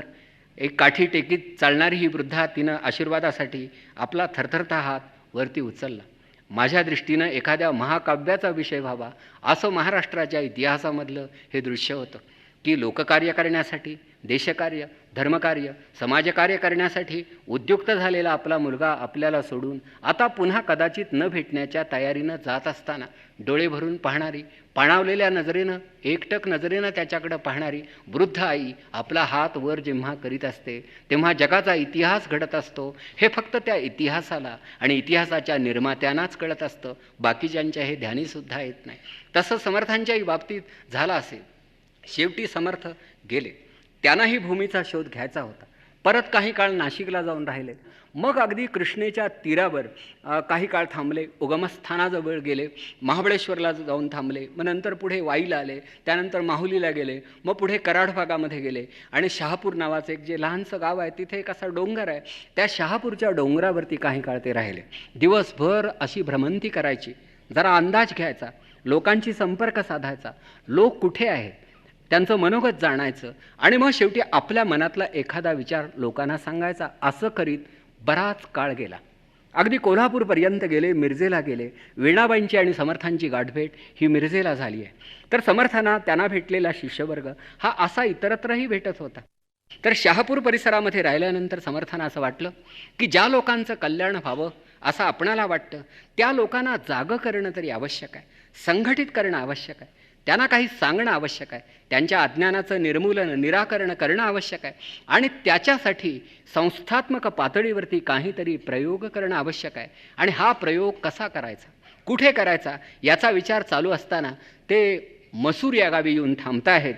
एक काठी टेकीत चालणारी ही वृद्धा तिनं आशीर्वादासाठी आपला थरथरता हात वरती उचलला. माझ्या दृष्टीनं एखाद्या महाकाव्याचा विषय व्हावा असं महाराष्ट्राच्या इतिहासामधलं हे दृश्य होतं की लोककार्य करण्यासाठी, देशकार्य, धर्मकार्य, समाजकार्य करण्यासाठी उद्युक्त झालेला आपला मुलगा आपल्याला सोडून आता पुन्हा कदाचित न भेटण्याच्या तयारीनं जात असताना डोळे भरून पाहणारी, पाणावलेल्या नजरेनं, एकटक नजरेनं त्याच्याकडं पाहणारी वृद्ध आई आपला हात वर जेव्हा करीत असते तेव्हा जगाचा इतिहास घडत असतो हे फक्त त्या इतिहासाला आणि इतिहासाच्या निर्मात्यांनाच कळत असतं, बाकीच्यांच्या हे ध्यानीसुद्धा येत नाही. तसं समर्थांच्याही बाबतीत झालं असेल. शेवटी समर्थ गेले. त्यांनाही भूमीचा शोध घ्यायचा होता. परत काही काळ नाशिकला जाऊन राहिले. मग अगदी कृष्णेच्या तीरावर काही काळ थांबले, उगमस्थानाजवळ गेले, महाबळेश्वरला जाऊन थांबले, मग नंतर पुढे वाईला आले, त्यानंतर माहुलीला गेले, मग पुढे कराड भागामध्ये गेले आणि शहापूर नावाचं एक जे लहानसं गाव आहे तिथे एक असा डोंगर आहे, त्या शहापूरच्या डोंगरावरती काही काळ ते राहिले. दिवसभर अशी भ्रमंती करायची, जरा अंदाज घ्यायचा, लोकांशी संपर्क साधायचा, लोक कुठे आहेत त्यांचं मनोगत जाणायचं आणि मग शेवटी आपल्या मनातला एखादा विचार लोकांना सांगायचा. असं करीत बराच काळ गेला. अगदी कोल्हापूरपर्यंत गेले, मिरजेला गेले. वीणाबाईंची आणि समर्थांची गाठभेट ही मिरजेला झाली आहे. तर समर्थांना त्यांना भेटलेला शिष्यवर्ग हा असा इतरत्रही भेटत होता. तर शहापूर परिसरामध्ये राहिल्यानंतर समर्थांना असं वाटलं की ज्या लोकांचं कल्याण व्हावं असं आपणाला वाटतं त्या लोकांना जागं करणं तरी आवश्यक आहे, संघटित करणं आवश्यक आहे, त्यांना काही सांगणं आवश्यक आहे, त्यांच्या अज्ञानाचं निर्मूलन, निराकरण करणं आवश्यक आहे आणि त्याच्यासाठी संस्थात्मक पातळीवरती काहीतरी प्रयोग करणं आवश्यक आहे. आणि हा प्रयोग कसा करायचा, कुठे करायचा याचा विचार चालू असताना ते मसूर या गावी येऊन थांबत आहेत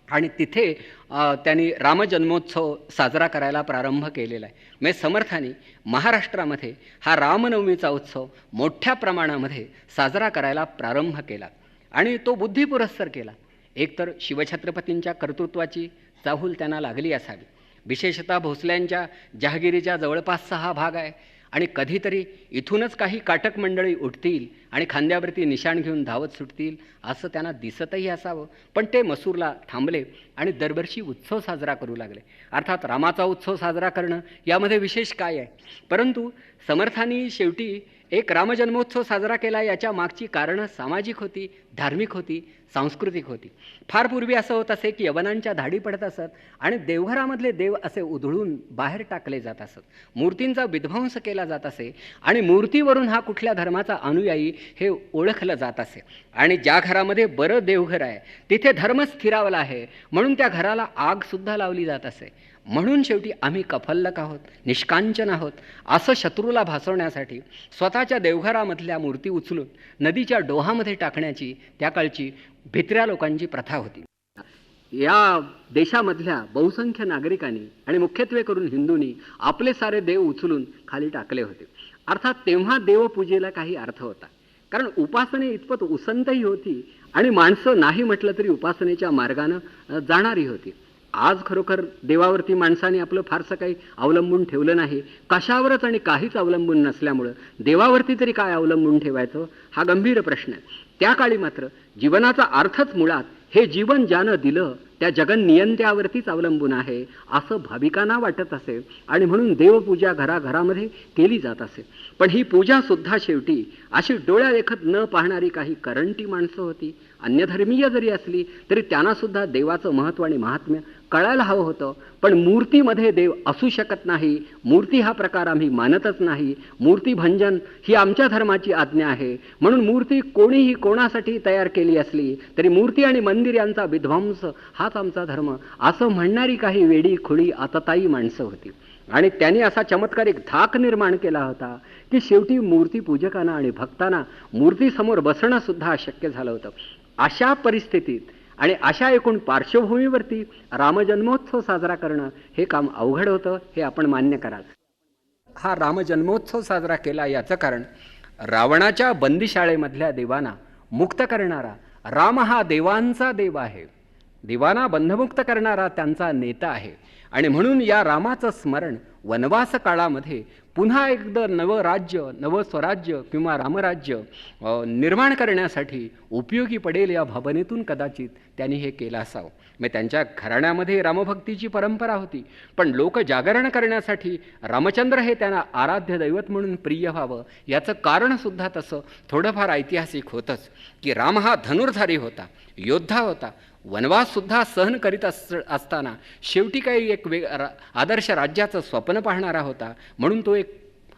आणि तिथे त्यांनी रामजन्मोत्सव साजरा करायला प्रारंभ केलेला आहे. म्हणजे समर्थांनी महाराष्ट्रामध्ये हा रामनवमीचा उत्सव मोठ्या प्रमाणामध्ये साजरा करायला प्रारंभ केला आणि तो बुद्धिपुरस्सर केला. एकतर शिवछत्रपतींच्या कर्तृत्वाची चाहूल त्यांना लागली असावी. विशेषतः भोसल्यांच्या जहागिरीच्या जवळपासचा हा भाग आहे आणि कधीतरी इथूनच काही काटक मंडळी उठतील आणि खांद्यावरती निशाण घेऊन धावत सुटतील असं त्यांना दिसतही असावं. पण ते मसूरला थांबले आणि दरवर्षी उत्सव साजरा करू लागले. अर्थात रामाचा उत्सव साजरा करणं यामध्ये विशेष काय आहे, परंतु समर्थांनी शेवटी एक रामजन्मोत्सव साजरा केला. याच्या मागची कारणं सामाजिक होती, धार्मिक होती, सांस्कृतिक होती. फार पूर्वी असं होत असे की यवनांच्या धाडी पडत असत आणि देवघरामधले देव असे उधळून बाहेर टाकले जात असत, मूर्तींचा विध्वंस केला जात असे आणि मूर्तीवरून हा कुठल्या धर्माचा अनुयायी हे ओळखलं जात असे. आणि ज्या घरामध्ये बरं देवघर आहे तिथे धर्म स्थिरावला आहे म्हणून त्या घराला आगसुद्धा लावली जात असे. म्हणून शेवटी आम्ही कफल्लक आहोत, निष्कांचन आहोत असं शत्रूला भासवण्यासाठी स्वतःच्या देवघरामधल्या मूर्ती उचलून नदीच्या डोहामध्ये टाकण्याची त्या काळची भित्र्या लोकांची प्रथा होती. या देशामधल्या बहुसंख्य नागरिकांनी आणि मुख्यत्वे करून हिंदूंनी आपले सारे देव उचलून खाली टाकले होते. अर्थात तेव्हा देवपूजेला काही अर्थ होता, कारण उपासने इतपत उसंतही होती आणि माणसं नाही म्हटलं तरी उपासनेच्या मार्गानं जाणारी होती. आज खरोखर देवावरती माणसाने आपलं फारसं काही अवलंबून ठेवलं नाही, कशावरच आणि काहीच अवलंबून नसल्यामुळं देवावरती तरी काय अवलंबून ठेवायचं हा गंभीर प्रश्न आहे. त्या काळी मात्र जीवनाचा अर्थच मुळात हे जीवन ज्यानं दिलं त्या जगन्नियंत्यावरतीच अवलंबून आहे असं भाविकांना वाटत असे आणि म्हणून देवपूजा घराघरामध्ये केली जात असे. पण ही पूजासुद्धा शेवटी अशी डोळ्यादेखत न पाहणारी काही करंटी माणसं होती. अन्यधर्मीय जरी असली तरी त्यांनासुद्धा देवाचं महत्त्व आणि महात्म्य कळायला हवं होतं. पण मूर्तीमध्ये देव असू शकत नाही, मूर्ती हा प्रकार आम्ही मानतच नाही, मूर्तीभंजन ही आमच्या धर्माची आज्ञा आहे. म्हणून मूर्ती कोणीही कोणासाठी तयार केली असली तरी मूर्ती आणि मंदिर यांचा विध्वंस हाच आमचा धर्म असं म्हणणारी काही वेडी खुळी आतताई माणसं होती. आणि त्यांनी असा चमत्कारिक धाक निर्माण केला होता की शेवटी मूर्तीपूजकांना आणि भक्तांना मूर्तीसमोर बसणं सुद्धा अशक्य झालं होतं. अशा परिस्थितीत आणि अशा एकूण पार्श्वभूमीवरती रामजन्मोत्सव साजरा करणं हे काम अवघड होतं, हे आपण मान्य कराल. हा रामजन्मोत्सव साजरा केला याचं कारण रावणाच्या बंदिशाळेमधल्या देवांना मुक्त करणारा राम हा देवांचा देव आहे. देवांना बंधमुक्त करणारा त्यांचा नेता आहे. आणि म्हणून या रामाचं स्मरण वनवास काळामध्ये पुन्हा एकदा नवं राज्य, नवं स्वराज्य किंवा रामराज्य निर्माण करण्यासाठी उपयोगी पडेल या भावनेतून कदाचित त्यांनी हे केलं असावं. मग त्यांच्या घराण्यामध्ये रामभक्तीची परंपरा होती, पण लोक जागरण करण्यासाठी रामचंद्र हे त्यांना आराध्य दैवत म्हणून प्रिय व्हावं याचं कारणसुद्धा तसं थोडंफार ऐतिहासिक होतंच, की राम हा धनुर्धारी होता, योद्धा होता, वनवाससुद्धा सहन करीत असताना शेवटी काही एक आदर्श राज्याचं स्वप्न पाहणारा होता, म्हणून तो एक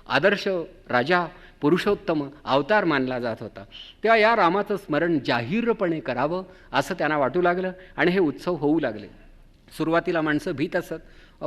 आदर्श राजा पुरुषोत्तम अवतार मानला जात होता. तेव्हा या रामाचं स्मरण जाहीरपणे करावं असं त्यांना वाटू लागलं आणि हे उत्सव होऊ लागले. सुरुवातीला माणसं भीत असत,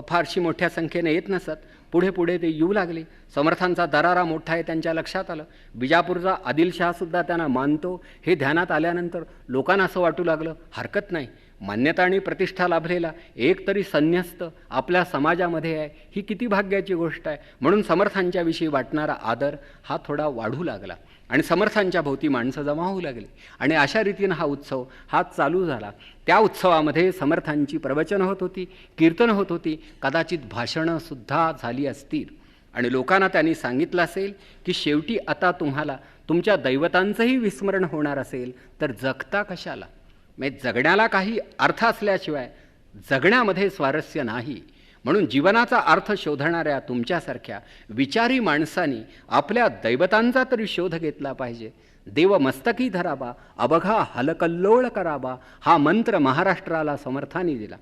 फारशी मोठ्या संख्येने येत नसत. पुढे पुढे ते येऊ लागले. समर्थांचा दरारा मोठा आहे त्यांच्या लक्षात आलं. बिजापूरचा आदिलशहासुद्धा त्यांना मानतो हे ध्यानात आल्यानंतर लोकांना असं वाटू लागलं, हरकत नाही, मान्यता आणि प्रतिष्ठा लाभलेला एक तरी संन्यस्त आपल्या समाजामध्ये आहे, ही किती भाग्याची गोष्ट आहे. म्हणून समर्थांच्या विषयी वाटणारा आदर हा थोडा वाढू लागला आणि समर्थांच्या भोवती माणसं जमा होऊ लागली आणि अशा रीतीनं हा उत्सव हा चालू झाला. त्या उत्सवामध्ये समर्थांची प्रवचनं होत होती, कीर्तन होत होती, कदाचित भाषणंसुद्धा झाली असतील आणि लोकांना त्यांनी सांगितलं असेल की शेवटी आता तुम्हाला तुमच्या दैवतांचंही विस्मरण होणार असेल तर जगता कशाला. म्हणजे जगण्याला काही अर्थ असल्याशिवाय जगण्यामध्ये स्वारस्य नाही. म्हणून जीवनाचा अर्थ शोधणाऱ्या तुमच्यासारख्या विचारी माणसांनी आपल्या दैवतांचा तरी शोध घेतला पाहिजे. देव मस्तकी धरावा, अबघा हलकल्लोळ करावा, हा मंत्र महाराष्ट्राला समर्थांनी दिला.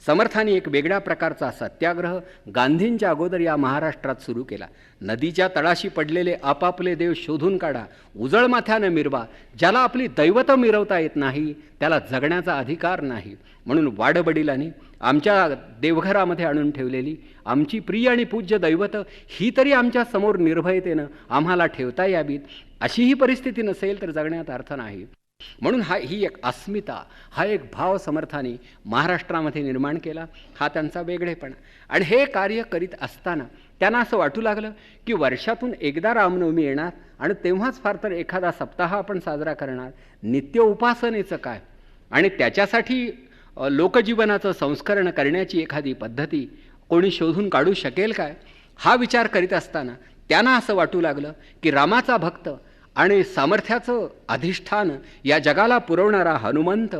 समर्थांनी एक वेगळ्या प्रकारचा सत्याग्रह गांधींच्या अगोदर या महाराष्ट्रात सुरू केला. नदीच्या तळाशी पडलेले आपापले देव शोधून काढा, उजळ माथ्यानं मिरवा. ज्याला आपली दैवतं मिरवता येत नाही त्याला जगण्याचा अधिकार नाही. म्हणून वाडवडिलांनी आमच्या देवघरामध्ये आणून ठेवलेली आमची प्रिय आणि पूज्य दैवतं ही तरी आमच्या समोर निर्भयतेनं आम्हाला ठेवता यावीत. अशी ही परिस्थिती नसेल तर जगण्यात अर्थ नाही. म्हणून ही एक अस्मिता, हा एक भाव समर्थांनी महाराष्ट्रामध्ये निर्माण केला. हा त्यांचा वेगळेपणा. आणि हे कार्य करीत असताना त्यांना असं वाटू लागलं की वर्षातून एकदा रामनवमी येणार आणि तेव्हाच फार तर एखादा सप्ताह आपण साजरा करणार. नित्य उपासनेचं काय आणि त्याच्यासाठी लोकजीवनाचं संस्करण करण्याची एखादी पद्धती कोणी शोधून काढू शकेल काय, हा विचार करीत असताना त्यांना असं वाटू लागलं की रामाचा भक्त आणि सामर्थ्याचं अधिष्ठान या जगाला पुरवणारा हनुमंत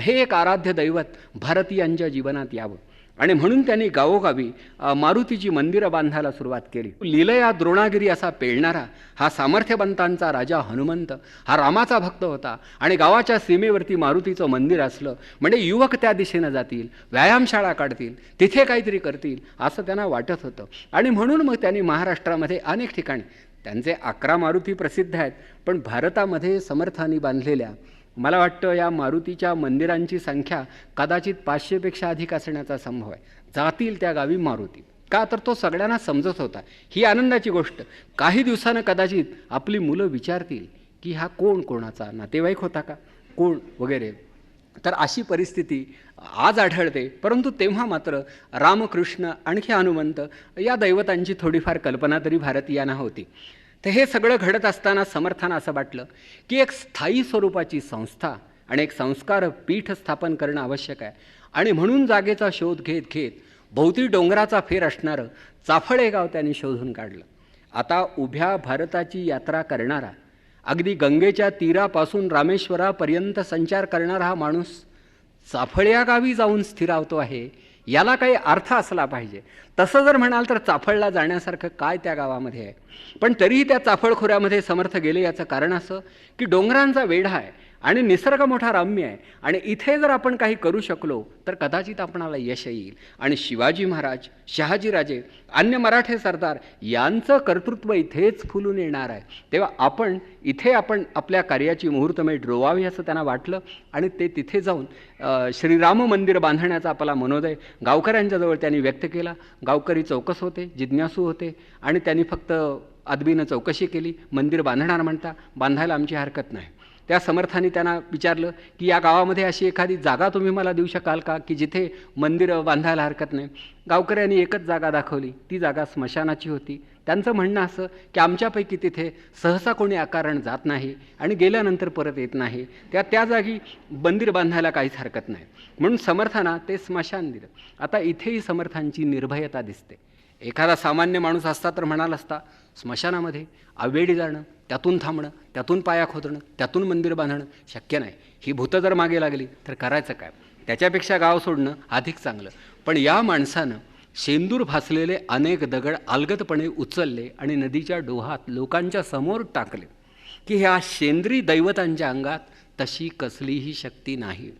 हे एक आराध्य दैवत भारतीयांच्या जीवनात यावं. आणि म्हणून त्यांनी गावोगावी मारुतीची मंदिरं बांधायला सुरुवात केली. लीलया द्रोणागिरी असा पेळणारा हा सामर्थ्यवंतांचा राजा हनुमंत हा रामाचा भक्त होता आणि गावाच्या सीमेवरती मारुतीचं मंदिर असलं म्हणजे युवक त्या दिशेनं जातील, व्यायामशाळा काढतील, तिथे काहीतरी करतील असं त्यांना वाटत होतं. आणि म्हणून मग त्यांनी महाराष्ट्रामध्ये अनेक ठिकाणी त्यांचे 11 मारुती प्रसिद्ध आहेत, पण भारतामध्ये समर्थांनी बांधलेल्या मला वाटतं या मारुतीच्या मंदिरांची संख्या कदाचित 500पेक्षा अधिक असण्याचा संभव आहे. जातील त्या गावी मारुती, का तर तो सगळ्यांना समजत होता. ही आनंदाची गोष्ट. काही दिवसानं कदाचित आपली मुलं विचारतील की हा कोणाचा नातेवाईक होता का, कोण वगैरे. तर अशी परिस्थिती आज आढळते. परंतु तेव्हा मात्र रामकृष्ण आणखी हनुमंत या दैवतांची थोडीफार कल्पना तरी भारतीयांना होती. तर हे सगळं घडत असताना समर्थांना असं वाटलं की एक स्थायी स्वरूपाची संस्था आणि एक संस्कार पीठ स्थापन करणं आवश्यक आहे. आणि म्हणून जागेचा शोध घेत घेत भोवती डोंगराचा फेर असणारं चाफळ हे गाव त्यांनी शोधून काढलं. आता उभ्या भारताची यात्रा करणारा, अगदी गंगेच्या तीरापासून रामेश्वरापर्यंत संचार करणारा हा माणूस चाफळ या गावी जाऊन स्थिरावतो आहे, याला काही अर्थ असला पाहिजे. तसं जर म्हणाल तर चाफळला जाण्यासारखं काय त्या गावामध्ये आहे. पण तरीही त्या चाफळ खोऱ्यामध्ये समर्थ गेले याचं कारण असं की डोंगरांचा वेढा आहे आणि निसर्ग मोठा रम्य आहे आणि इथे जर आपण काही करू शकलो तर कदाचित आपणाला यश येईल. आणि शिवाजी महाराज, शहाजीराजे, अन्य मराठे सरदार यांचं कर्तृत्व इथेच फुलून येणार आहे. तेव्हा आपण आपल्या कार्याची मुहूर्तमेढ रोवावी असं त्यांना वाटलं आणि ते तिथे जाऊन श्रीराम मंदिर बांधण्याचा आपला मनोदय गावकऱ्यांच्याजवळ त्यांनी व्यक्त केला. गावकरी चौकस होते, जिज्ञासू होते आणि त्यांनी फक्त अदबीनं चौकशी केली. मंदिर बांधणार म्हणता, बांधायला आमची हरकत नाही. त्या समर्थांनी त्यांना विचारलं की या गावामध्ये अशी एखादी जागा तुम्ही मला देऊ शकाल का की जिथे मंदिर बांधायला हरकत नाही. गावकऱ्यांनी एकच जागा दाखवली. ती जागा स्मशानाची होती. त्यांचं म्हणणं असं की आमच्यापैकी तिथे सहसा कोणी आकारण जात नाही आणि गेल्यानंतर परत येत नाही, त्या जागी मंदिर बांधायला काहीच हरकत नाही, म्हणून समर्थांना ते स्मशान दिलं. आता इथेही समर्थांची निर्भयता दिसते. एखादा सामान्य माणूस असता तर म्हणाला असता स्मशानामध्ये आवेडी जाणं, त्यातून थांबणं, त्यातून पाया खोदणं, त्यातून मंदिर बांधणं शक्य नाही. ही भूतं जर मागे लागली तर करायचं काय? त्याच्यापेक्षा गाव सोडणं अधिक चांगलं. पण या माणसानं शेंदूर फासलेले अनेक दगड अलगदपणे उचलले आणि नदीच्या डोहात लोकांच्या समोर टाकले की ह्या शेंद्री दैवतांच्या अंगात तशी कसलीही शक्ती नाही.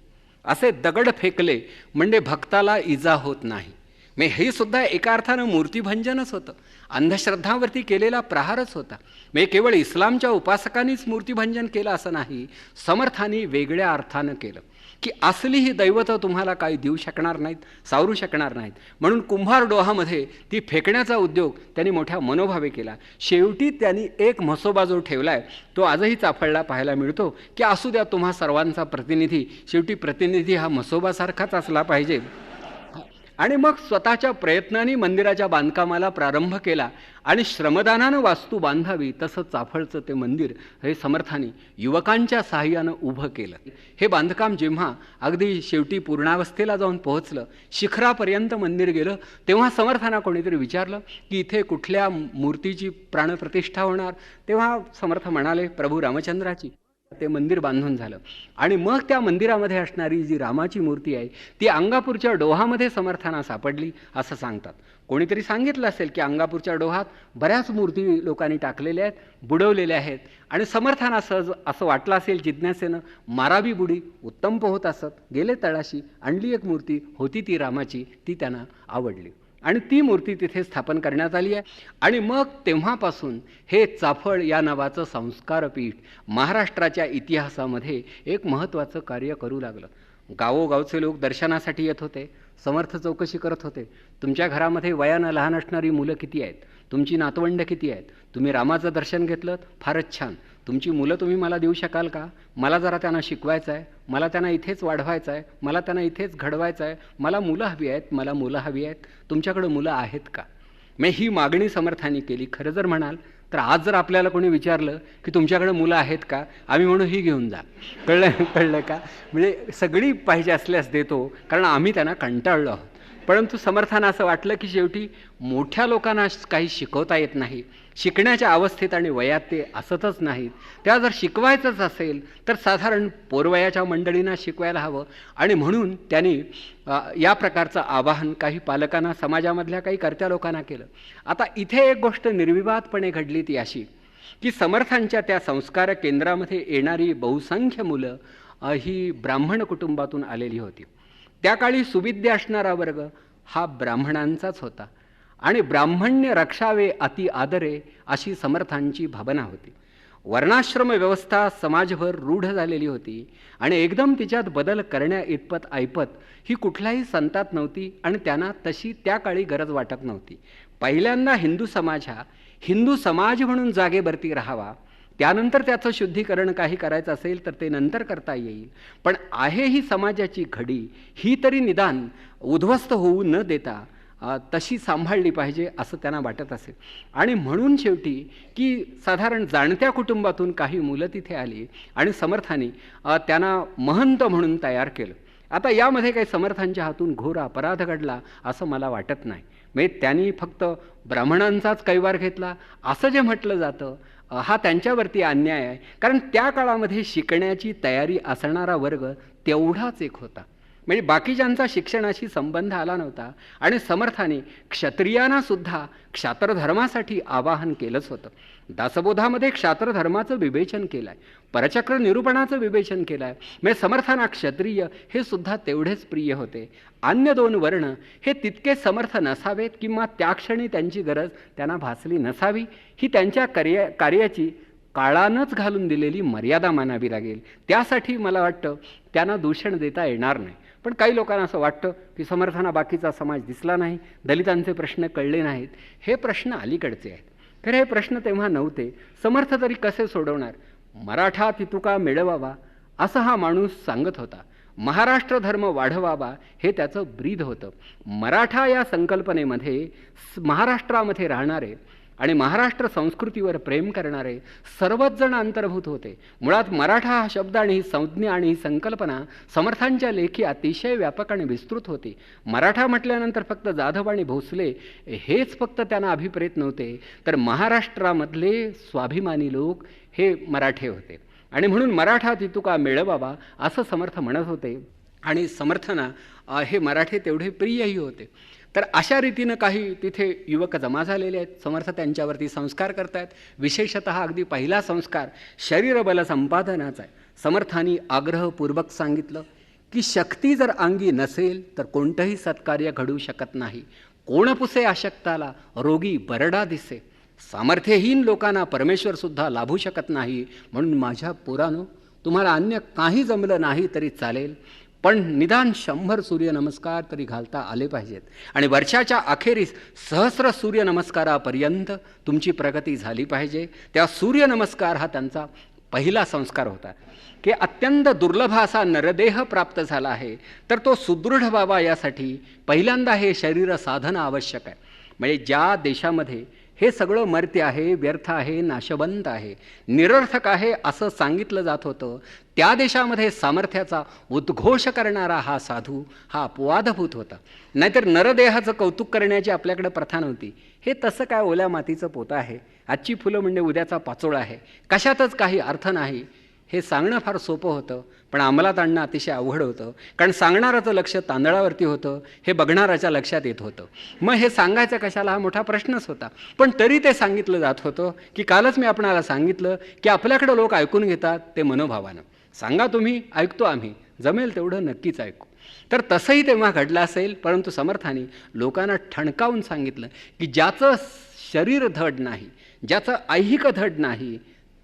असे दगड फेकले म्हणजे भक्ताला इजा होत नाही. हे सुद्धा एका अर्थानं मूर्तिभंजनच होतं, अंधश्रद्धावरती केलेला प्रहारच होता. केवळ इस्लामच्या उपासकांनीच मूर्तिभंजन केलं असं नाही, समर्थांनी वेगळ्या अर्थानं केलं की असली ही दैवतं तुम्हाला काही देऊ शकणार नाहीत, सावरू शकणार नाहीत, म्हणून कुंभार डोहामध्ये ती फेकण्याचा उद्योग त्यांनी मोठ्या मनोभावे केला. शेवटी त्यांनी एक म्हसोबा जो ठेवला आहे तो आजही चाफळला पाहायला मिळतो की असू द्या तुम्हा सर्वांचा प्रतिनिधी, शेवटी प्रतिनिधी हा म्हसोबासारखाच असला पाहिजे. आणि मग स्वतःच्या प्रयत्नांनी मंदिराच्या बांधकामाला प्रारंभ केला आणि श्रमदानानं वास्तू बांधावी तसं चाफळचं ते मंदिर हे समर्थांनी युवकांच्या साहाय्यानं उभं केलं. हे बांधकाम जेव्हा अगदी शेवटी पूर्णावस्थेला जाऊन पोहोचलं, शिखरापर्यंत मंदिर गेलं, तेव्हा समर्थांना कोणीतरी विचारलं की इथे कुठल्या मूर्तीची प्राणप्रतिष्ठा होणार? तेव्हा समर्थ म्हणाले प्रभू रामचंद्राची. ते मंदिर बांधून झालं आणि मग त्या मंदिरामध्ये असणारी जी रामाची मूर्ती आहे ती अंगापूरच्या डोहामध्ये समर्थांना सापडली असं सांगतात. कोणीतरी सांगितलं असेल की अंगापूरच्या डोहात बऱ्याच मूर्ती लोकांनी टाकलेल्या आहेत, बुडवलेल्या आहेत आणि समर्थांना सहज असं वाटलं असेल जिज्ञासेनं मारावी बुडी उत्तम पोहत असत. गेले तळाशी, आणली एक मूर्ती, होती ती रामाची, ती त्यांना आवडली आणि ती मूर्ती तिथे स्थापन करण्यात आली आहे. आणि मग तेव्हापासून हे चाफळ या नावाचं संस्कारपीठ महाराष्ट्राच्या इतिहासामध्ये एक महत्त्वाचं कार्य करू लागलं. गावोगावचे लोक दर्शनासाठी येत होते, समर्थ चौकशी करत होते. तुमच्या घरामध्ये वयानं लहान असणारी मुलं किती आहेत, तुमची नातवंड किती आहेत, तुम्ही रामाचं दर्शन घेतलं फारच छान, तुमची मुलं तुम्ही मला देऊ शकाल का? मला जरा त्यांना शिकवायचं आहे, मला त्यांना इथेच वाढवायचं आहे, मला त्यांना इथेच घडवायचं आहे, मला मुलं हवी आहेत, मला मुलं हवी आहेत, तुमच्याकडं मुलं आहेत का? ही मागणी समर्थांनी केली. खरं जर म्हणाल तर आज जर आपल्याला कोणी विचारलं की तुमच्याकडे मुलं आहेत का, आम्ही म्हणू ही घेऊन जा. कळलं का? सगळी पाहिजे असल्यास देतो, कारण आम्ही त्यांना कंटाळलो आहोत. परंतु समर्थांना असं वाटलं की शेवटी मोठ्या लोकांना काही शिकवता येत नाही, शिकण्याच्या अवस्थेत आणि वयात ते असतच नाहीत, त्या जर शिकवायचंच असेल तर साधारण पोरवयाच्या मंडळींना शिकवायला हवं. आणि म्हणून त्यांनी या प्रकारचं आवाहन काही पालकांना, समाजामधल्या काही कर्त्या लोकांना केलं. आता इथे एक गोष्ट निर्विवादपणे घडली ती अशी की समर्थांच्या त्या संस्कार केंद्रामध्ये येणारी बहुसंख्य मुलं ही ब्राह्मण कुटुंबातून आलेली होती. त्या काळी सुविद्य असणारा वर्ग हा ब्राह्मणांचाच होता आणि ब्राह्मण्य रक्षावे अति आदरे अशी समर्थांची भावना होती. वर्णाश्रम व्यवस्था समाजभर रूढ झालेली होती आणि एकदम तिच्यात बदल करण्या इतपत ऐपत ही कुठल्याही संतात नव्हती आणि त्यांना तशी त्या काळी गरज वाटत नव्हती. पहिल्यांदा हिंदू समाज हा हिंदू समाज म्हणून जागेवरती राहावा, त्यानंतर त्याचं शुद्धीकरण काही करायचं असेल तर ते नंतर करता येईल, पण आहे ही समाजाची घडी, ही तरी निदान उद्ध्वस्त होऊ न देता तशी सांभाळली पाहिजे असं त्यांना वाटत असेल. आणि म्हणून शेवटी की साधारण जाणत्या कुटुंबातून काही मुलं तिथे आली आणि समर्थांनी त्यांना महंत म्हणून तयार केलं. आता यामध्ये काही समर्थांच्या हातून घोर अपराध घडला असं मला वाटत नाही. त्यांनी फक्त ब्राह्मणांचाच कैवार घेतला असं जे म्हटलं जातं हा त्यांच्यावरती अन्याय आहे, कारण त्या काळामध्ये शिकण्याची तयारी असणारा वर्ग तेवढाच एक होता. बाकीच्यांचा शिक्षणाशी संबंध आला नव्हता आणि समर्थांनी क्षत्रियांना सुद्धा क्षात्रधर्मासाठी आवाहन केलंच होतं. दासबोधामध्ये क्षात्रधर्माचं विवेचन केलं आहे, परचक्र निरूपणाचं विवेचन केलं आहे. समर्थांना क्षत्रिय हे सुद्धा तेवढेच प्रिय होते. अन्य दोन वर्ण हे तितके समर्थ नसावेत किंवा त्या क्षणी त्यांची गरज त्यांना भासली नसावी, ही त्यांच्या कार्याची काळानंच घालून दिलेली मर्यादा मानावी लागेल. त्यासाठी मला वाटतं त्यांना दूषण देता येणार नाही. पण काही लोकांना असं वाटतं की समर्थांना बाकीचा समाज दिसला नाही, दलितांचे प्रश्न कळले नाहीत. हे प्रश्न अलीकडचे आहेत. खरं हे प्रश्न तेव्हा नव्हते. समर्थ तरी कसे सोडवणार? मराठा तितुका मिळवावा असं हा माणूस सांगत होता. महाराष्ट्र धर्म वाढवावा हे त्याचं ब्रीद होतं. मराठा या संकल्पनेमध्ये महाराष्ट्रामध्ये राहणारे आणि महाराष्ट्र संस्कृतीवर प्रेम करणारे सर्वच जण अंतर्भूत होते. मुळात मराठा हा शब्द आणि ही संज्ञा आणि ही संकल्पना समर्थांच्या लेखी अतिशय व्यापक आणि विस्तृत होती. मराठा म्हटल्यानंतर फक्त जाधव आणि भोसले हेच फक्त त्यांना अभिप्रेत नव्हते, तर महाराष्ट्रामधले स्वाभिमानी लोक हे मराठे होते. आणि म्हणून मराठा तितुका मेळबाबा असं समर्थ म्हणत होते. आणि समर्थना हे मराठे तेवढे प्रियही होते. तर अशा रीतीनं काही तिथे युवक जमा झालेले आहेत. समर्थ त्यांच्यावरती संस्कार करतायत. विशेषतः अगदी पहिला संस्कार शरीरबल संपादनाचा आहे. समर्थांनी आग्रहपूर्वक सांगितलं की शक्ती जर अंगी नसेल तर कोणतंही सत्कार्य घडू शकत नाही. कोण पुसे अशक्ताला, रोगी बरडा दिसे. सामर्थ्यहीन लोकांना परमेश्वरसुद्धा लाभू शकत नाही. म्हणून माझ्या पोरांनो, तुम्हाला अन्य काही जमलं नाही तरी चालेल, पण निदान 100 सूर्यनमस्कार तरी घालता आले पाहिजेत. आणि वर्षाच्या अखेरीस सहस्र सूर्यनमस्कारापर्यंत तुमची प्रगती झाली पाहिजे. त्या सूर्यनमस्कार हा त्यांचा पहिला संस्कार होता की अत्यंत दुर्लभ असा नरदेह प्राप्त झाला आहे, तर तो सुदृढ व्हावा यासाठी पहिल्यांदा हे शरीर साधना आवश्यक आहे. म्हणजे ज्या देशामध्ये हे सगळं मर्त्य आहे, व्यर्थ आहे, नाशवंत आहे, निरर्थक आहे असं सांगितलं जात होतं, त्या देशामध्ये सामर्थ्याचा उद्घोष करणारा हा साधू हा अपवादभूत होता. नाहीतर नरदेहाचं कौतुक करण्याची आपल्याकडे प्रथा नव्हती. हे तसं काय ओल्या मातीचं पोतं आहे, आजची फुलं म्हणजे उद्याचा पाचोळा आहे, कशातच काही अर्थ नाही, हे सांगणं फार सोपं होतं, पण अंमलात आणणं अतिशय अवघड होतं. कारण सांगणाराचं लक्ष तांदळावरती होतं, हे बघणाऱ्याच्या लक्षात येत होतं. मग हे सांगायचं कशाला हा मोठा प्रश्नच होता. पण तरी ते सांगितलं जात होतं की कालच मी आपणाला सांगितलं की आपल्याकडं लोक ऐकून घेतात ते मनोभावानं. सांगा तुम्ही, ऐकतो आम्ही, जमेल तेवढं नक्कीच ऐकू. तर तसंही तेव्हा घडलं असेल, परंतु समर्थांनी लोकांना ठणकावून सांगितलं की ज्याचं शरीर धड नाही, ज्याचं ऐहिक धड नाही,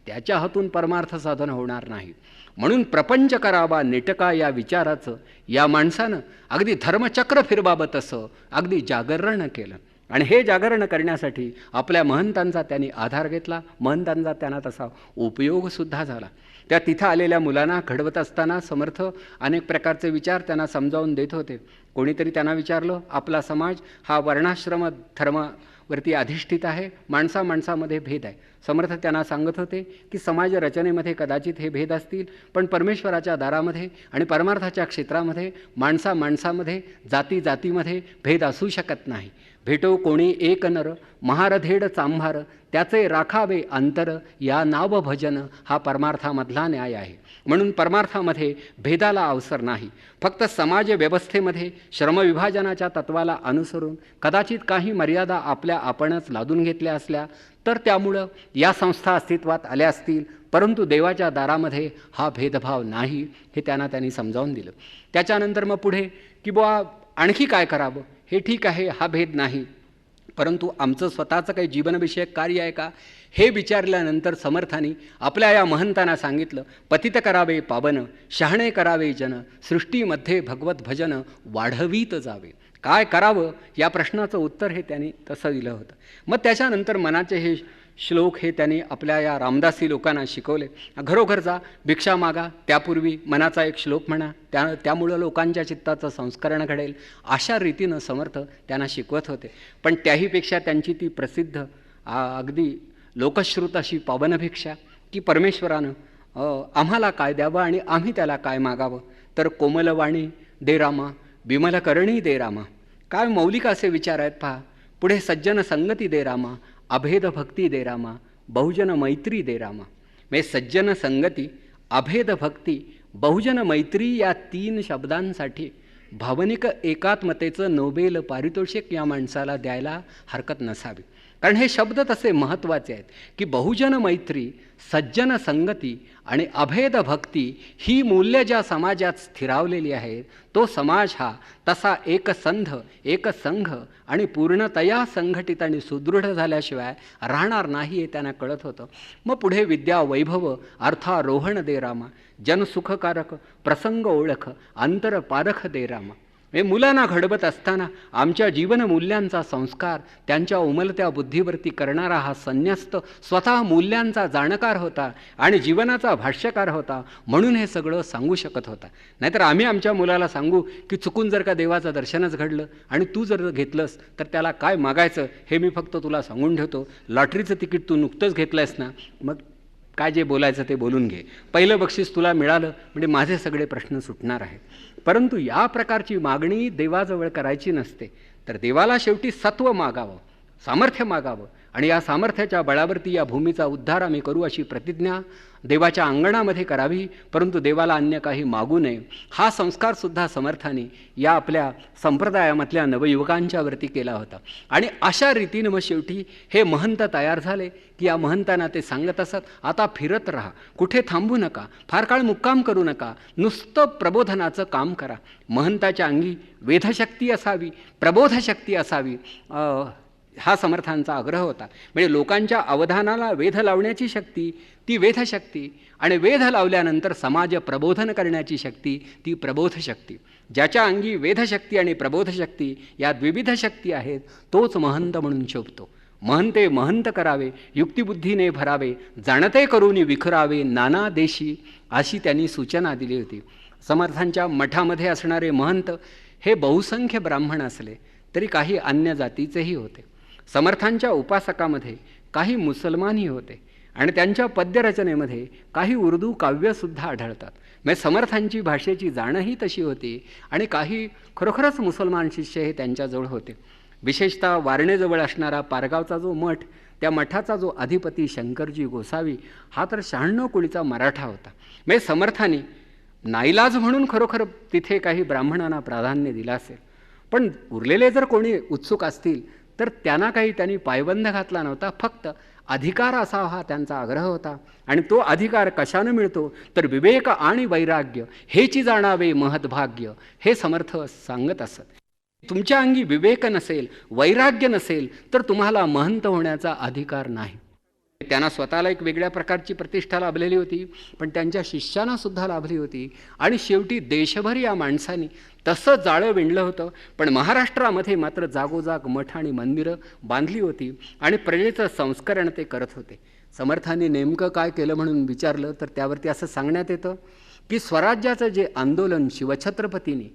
त्याच्या हातून परमार्थ साधन होणार नाही. म्हणून प्रपंच करावा नेटका या विचाराचं या माणसानं अगदी धर्मचक्र फिरबाबत तसं अगदी जागरण केलं. आणि हे जागरण करण्यासाठी आपल्या महंतांचा त्यांनी आधार घेतला. महंतांचा त्यांना तसा उपयोगसुद्धा झाला. त्या तिथं आलेल्या मुलांना घडवत असताना समर्थ अनेक प्रकारचे विचार त्यांना समजावून देत होते. कोणीतरी त्यांना विचारलं, आपला समाज हा वर्णाश्रम धर्मावरती अधिष्ठित आहे, माणसामध्ये भेद आहे. समर्थ त्यांना सांगत होते की समाज रचनेमध्ये कदाचित हे भेद असतील, पण परमेश्वराच्या दारामध्ये आणि परमार्थाच्या क्षेत्रामध्ये माणसामध्ये जातीमध्ये भेद असू शकत नाही. भेटो कोणी एक नर, महारधेड चांभार, त्याचे राखावे अंतर, या नाव भजन हा परमार्थामधला न्याय आहे. म्हणून परमार्थामध्ये भेदाला अवसर नाही. फक्त समाज व्यवस्थेमध्ये श्रमविभाजनाच्या तत्वाला अनुसरून कदाचित काही मर्यादा आपल्या आपणच लादून घेतल्या असल्या तर त्यामुळं या संस्था अस्तित्वात आल्या असतील, परंतु देवाच्या दारामध्ये हा भेदभाव नाही, हे त्यांनी समजावून दिलं. त्याच्यानंतर मग पुढे की बुवा आणखी काय करावं, हे ठीक आहे, हा भेद नाही, परंतु आमचं स्वतःचं काही जीवनविषयक कार्य आहे का, हे विचारल्यानंतर समर्थांनी आपल्या या महंतांना सांगितलं, पतित करावे पावन, शहाणे करावे जन, सृष्टीमध्ये भगवत भजन वाढवीत जावे. काय करावं या प्रश्नाचं उत्तर हे त्यांनी तसं दिलं होतं. मग त्याच्यानंतर मनाचे हे श्लोक हे त्यांनी आपल्या या रामदासी लोकांना शिकवले. घरोघर जा, भिक्षा मागा, त्यापूर्वी मनाचा एक श्लोक म्हणा, त्यामुळं लोकांच्या चित्ताचं संस्करण घडेल, अशा रीतीनं समर्थ त्यांना शिकवत होते. पण त्याहीपेक्षा त्यांची ती प्रसिद्ध अगदी लोकश्रुत अशी पावनभिक्षा की परमेश्वरानं आम्हाला काय द्यावं आणि आम्ही त्याला काय मागावं. तर कोमलवाणी दे रामा, विमलकरणी दे रामा. काय मौलिक असे विचार आहेत पहा. पुढे सज्जन संगती दे रामा, अभेद भक्ती दे रामा, बहुजन मैत्री दे रामा. म्हणजे सज्जन संगती, अभेद भक्ती, बहुजन मैत्री या 3 शब्दांसाठी भावनिक एकात्मतेचं नोबेल पारितोषिक या माणसाला द्यायला हरकत नसावी. कारण हे शब्द तसे महत्त्वाचे आहेत की बहुजन मैत्री, सज्जन संगती आणि अभेद भक्ती ही मूल्य ज्या समाजात स्थिरावलेली आहेत, तो समाज हा तसा एकसंध, एकसंघ आणि पूर्णतया संघटित आणि सुदृढ झाल्याशिवाय राहणार नाही, हे त्यांना कळत होतं. मग पुढे विद्या वैभव अर्थारोहण दे रामा, जनसुखकारक प्रसंग ओळख, अंतर पारख दे रामा. हे मुलांना घडवत असताना आमच्या जीवनमूल्यांचा संस्कार त्यांच्या उमलत्या बुद्धीवरती करणारा हा संन्यस्त स्वतः मूल्यांचा जाणकार होता आणि जीवनाचा भाष्यकार होता, म्हणून हे सगळं सांगू शकत होता. नाहीतर आम्ही आमच्या मुलाला सांगू की चुकून जर का देवाचं दर्शनच घडलं आणि तू जर घेतलंस तर त्याला काय मागायचं हे मी फक्त तुला सांगून ठेवतो. लॉटरीचं तिकीट तू नुकतंच घेतलंयस ना, मग काय जे बोलायचं ते बोलून घे. पहिलं बक्षीस तुला मिळालं म्हणजे माझे सगळे प्रश्न सुटणार आहेत. परंतु या प्रकारची मागणी देवाजवळ करायची नसते. तर देवाला शेवटी सत्व मागावं, सामर्थ्य मागावं आणि या सामर्थ्याच्या बळावरती या भूमीचा उद्धार आम्ही करू अशी प्रतिज्ञा देवाच्या अंगणामध्ये करावी. परंतु देवाला अन्य काही मागू नये. हा संस्कारसुद्धा समर्थाने या आपल्या संप्रदायामधल्या नवयुवकांच्या वरती केला होता. आणि अशा रीतीनं मग शेवटी हे महंत तयार झाले की या महंतांना ते सांगत असत, आता फिरत राहा, कुठे थांबू नका, फार काळ मुक्काम करू नका, नुसतं प्रबोधनाचं काम करा. महंताच्या अंगी वेधशक्ती असावी, प्रबोधशक्ती असावी, हा समर्थांचा आग्रह होता. म्हणजे लोकांच्या अवधानाला वेध लावण्याची शक्ती ती वेधशक्ती, आणि वेध लावल्यानंतर समाज प्रबोधन करण्याची शक्ती ती प्रबोधशक्ती. ज्याच्या अंगी वेधशक्ती आणि प्रबोधशक्ती या द्विविध शक्ती आहेत तोच महंत म्हणून शोभतो. महंते महंत करावे, युक्तिबुद्धीने भरावे, जाणते करून विखरावे नाना देशी, अशी त्यांनी सूचना दिली होती. समर्थांच्या मठामध्ये असणारे महंत हे बहुसंख्य ब्राह्मण असले तरी काही अन्य जातीचेही होते. समर्थांच्या उपासकामध्ये काही मुसलमानही होते आणि त्यांच्या पद्यरचनेमध्ये काही उर्दू काव्यसुद्धा आढळतात. म्हणजे समर्थांची भाषेची जाणही तशी होती आणि काही खरोखरच मुसलमान शिष्य हे त्यांच्याजवळ होते. विशेषतः वारणेजवळ असणारा पारगावचा जो मठ, त्या मठाचा जो अधिपती शंकरजी गोसावी हा तर 96 कुळीचा मराठा होता. म्हणजे समर्थांनी नाईलाज म्हणून खरोखर तिथे काही ब्राह्मणांना प्राधान्य दिलं असेल, पण उरलेले जर कोणी उत्सुक असतील तर त्यांना काही त्यांनी पायबंद घातला नव्हता. फक्त अधिकार असावा हा त्यांचा आग्रह होता. आणि तो अधिकार कशानं मिळतो तर विवेक आणि वैराग्य हेची जाणावे महद्भाग्य, हे समर्थ सांगत असत. तुमच्या अंगी विवेक नसेल, वैराग्य नसेल तर तुम्हाला महंत होण्याचा अधिकार नाही. त्यांना स्वतःला एक वेगळ्या प्रकारची प्रतिष्ठा लाभलेली होती, पण त्यांच्या शिष्यांना सुद्धा लाभली होती. आणि शेवटी देशभर या माणसांनी तसं जाळं विणलं होतं. पण महाराष्ट्रामध्ये मात्र जागोजाग मठ आणि मंदिरं बांधली होती आणि प्रजेचं संस्करण ते करत होते. समर्थांनी नेमकं काय केलं म्हणून विचारलं तर त्यावरती असं सांगण्यात येतं की स्वराज्याचं जे आंदोलन शिवछत्रपतींनी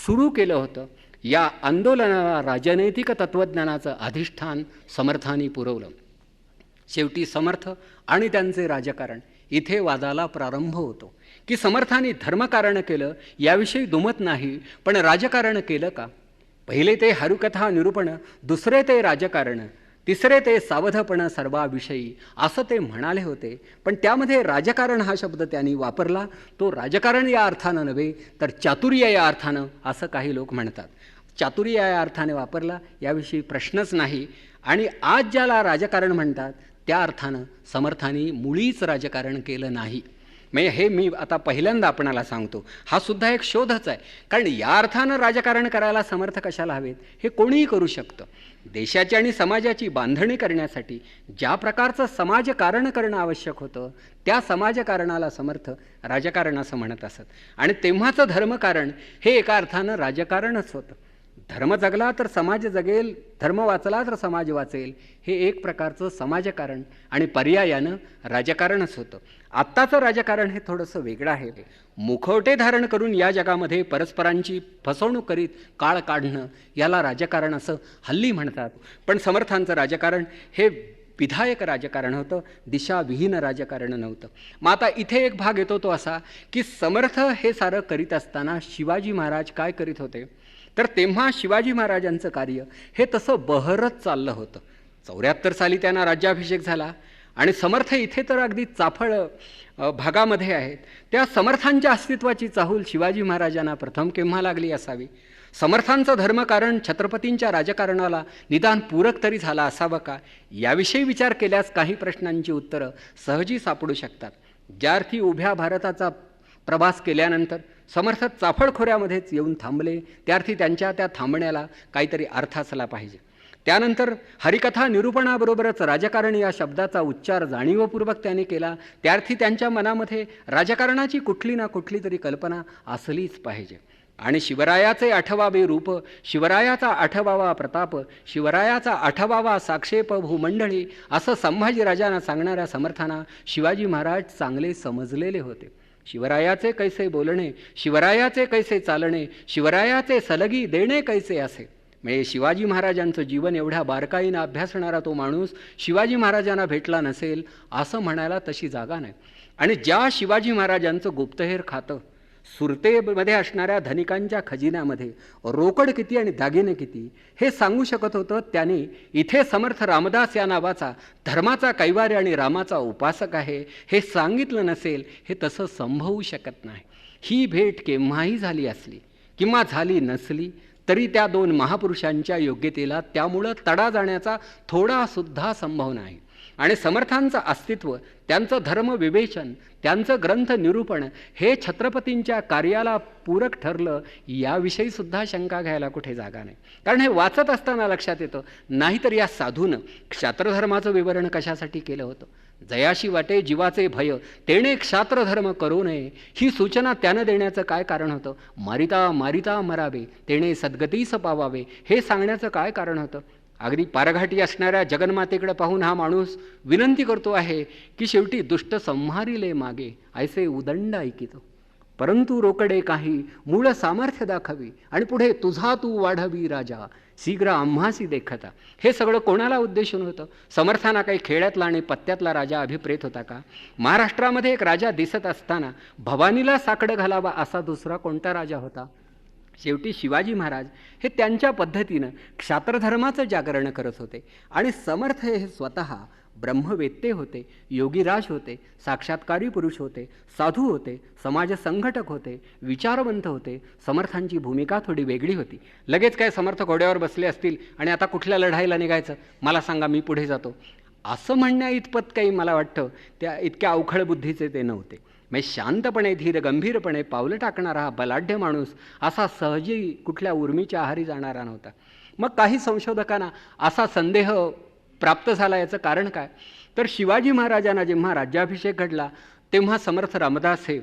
सुरू केलं होतं, या आंदोलनाला राजनैतिक तत्त्वज्ञानाचं अधिष्ठान समर्थांनी पुरवलं. शेवटी समर्थ आणि त्यांचे राजकारण इथे वादाला प्रारंभ होतो की समर्थांनी धर्मकारण केलं याविषयी दुमत नाही, पण राजकारण केलं का? पहिले ते हरुकथा निरूपण, दुसरे ते राजकारण, तिसरे ते सावधपण सर्वाविषयी, असं ते म्हणाले होते. पण त्यामध्ये राजकारण हा शब्द त्यांनी वापरला. तो राजकारण या अर्थानं नव्हे तर चातुर्य या अर्थानं, असं काही लोक म्हणतात. चातुर्य या अर्थाने वापरला याविषयी प्रश्नच नाही. आणि आज ज्याला राजकारण म्हणतात त्या अर्थानं समर्थांनी मुळीच राजकारण केलं नाही. म्हणजे हे मी आता पहिल्यांदा आपणाला सांगतो, हा सुद्धा एक शोधच आहे. कारण या अर्थानं राजकारण करायला समर्थ कशाला हवेत? हे कोणीही करू शकतं. देशाची आणि समाजाची बांधणी करण्यासाठी ज्या प्रकारचं समाजकारण करणं आवश्यक होतं त्या समाजकारणाला समर्थ राजकारण असं म्हणत असत. आणि तेव्हाचं धर्मकारण हे एका अर्थानं राजकारणच होतं. धर्म जगला तर समाज जगेल, धर्म वाचला तर समाज वाचेल, हे एक प्रकारचं समाजकारण आणि पर्यायानं राजकारणच होतं. आत्ताचं राजकारण हे थोडंसं वेगळं आहे. मुखवटे धारण करून या जगामध्ये परस्परांची फसवणूक करीत काळ काढणं याला राजकारण असं हल्ली म्हणतात. पण समर्थांचं राजकारण हे विधायक राजकारण होतं, दिशाविहीन राजकारण नव्हतं. मग आता इथे एक भाग येतो तो असा की समर्थ हे सारं करीत असताना शिवाजी महाराज काय करीत होते तर तेव्हा शिवाजी महाराजांचं कार्य हे तसं बहरत चाललं होतं. 74 साली त्यांना राज्याभिषेक झाला आणि समर्थ इथे तर अगदी चाफळ भागामध्ये आहेत. त्या समर्थांच्या अस्तित्वाची चाहूल शिवाजी महाराजांना प्रथम केव्हा लागली असावी? समर्थांचं धर्मकारण छत्रपतींच्या राजकारणाला निदान पूरक तरी झाला असावं का? याविषयी विचार केल्यास काही प्रश्नांची उत्तरं सहजी सापडू शकतात. ज्या अर्थी उभ्या भारताचा प्रवास केल्यानंतर समर्थ चाफळ खोऱ्यामध्येच येऊन थांबले, त्यार्थी त्यांच्या त्या थांबण्याला काहीतरी अर्थ असला पाहिजे. त्यानंतर हरिकथा निरूपणाबरोबरच राजकारण या शब्दाचा उच्चार जाणीवपूर्वक त्यांनी केला, त्यार्थी त्यांच्या मनामध्ये राजकारणाची कुठली ना कुठली तरी कल्पना असलीच पाहिजे. आणि शिवरायाचे 8वावे रूप, शिवरायाचा 8वावा प्रताप, शिवरायाचा 8वावा साक्षेप भूमंडळी, असं संभाजीराजांना सांगणाऱ्या समर्थांना शिवाजी महाराज चांगले समजलेले होते. शिवरायाचे कैसे बोलणे, शिवरायाचे कैसे चालणे, शिवरायाचे सलगी देणे कैसे असे. म्हणजे शिवाजी महाराजांचं जीवन एवढ्या बारकाईनं अभ्यासणारा तो माणूस शिवाजी महाराजांना भेटला नसेल असं म्हणायला तशी जागा नाही. आणि ज्या शिवाजी महाराजांचं गुप्तहेर खातं, सुरतेमध्ये असणाऱ्या धनिकांच्या खजिन्यामध्ये रोकड किती आणि दागिने किती हे सांगू शकत होतं, त्याने इथे समर्थ रामदास या नावाचा धर्माचा कैवारी आणि रामाचा उपासक आहे हे सांगितलं नसेल, हे तसं संभवू शकत नाही. ही भेट केव्हाही झाली असली किंवा झाली नसली तरी त्या दोन महापुरुषांच्या योग्यतेला त्यामुळं तडा जाण्याचा थोडासुद्धा संभव नाही. आणि समर्थांचं अस्तित्व, त्यांचं धर्म विवेचन, त्यांचं ग्रंथ निरूपण हे छत्रपतींच्या कार्याला पूरक ठरलं याविषयी सुद्धा शंका घ्यायला कुठे जागा नाही. कारण हे वाचत असताना लक्षात येतं, नाहीतर या साधूनं क्षात्रधर्माचं विवरण कशासाठी केलं होतं. जयाशी वाटे जीवाचे भय, तेणे क्षात्रधर्म करू नये ही सूचना त्यानं देण्याचं काय कारण होतं. मारिता मारिता मरावे, तेणे सद्गतीस पावावे हे सांगण्याचं काय कारण होतं. अगदी पारघाटी असणाऱ्या जगन्मातेकडे पाहून हा माणूस विनंती करतो आहे की शेवटी दुष्ट संहारिले मागे, ऐसे उदंड ऐकितो, परंतु रोकडे काही मूळ सामर्थ्य दाखवी, आणि पुढे तुझा तू वाढवी राजा, शीघ्र आम्हासी देखता. हे सगळं कोणाला उद्देशून होतं. समर्थांना काही खेड्यातला आणि पत्त्यातला राजा अभिप्रेत होता का. महाराष्ट्रामध्ये एक राजा दिसत असताना भवानीला साकडं घालावा असा दुसरा कोणता राजा होता. शेवटी शिवाजी महाराज हे त्यांच्या पद्धतीनं क्षात्रधर्माचं जागरण करत होते. आणि समर्थ हे स्वतः ब्रह्मवेत्ते होते, योगीराज होते, साक्षात्कारी पुरुष होते, साधू होते, समाज संघटक होते, विचारवंत होते. समर्थांची भूमिका थोडी वेगळी होती. लगेच काय समर्थ घोड्यावर बसले असतील आणि आता कुठल्या लढाईला निघायचं, मला सांगा मी पुढे जातो, असं म्हणण्या इतपत काही मला वाटतं त्या इतक्या अवखळ बुद्धीचे ते नव्हते. म्हणजे शांतपणे धीर गंभीरपणे पावलं टाकणारा हा बलाढ्य माणूस असा सहजी कुठल्या उर्मीच्या आहारी जाणारा नव्हता. मग काही संशोधकांना असा संदेह प्राप्त झाला. याचं कारण काय, तर शिवाजी महाराजांना जेव्हा राज्याभिषेक घडला तेव्हा समर्थ रामदास हे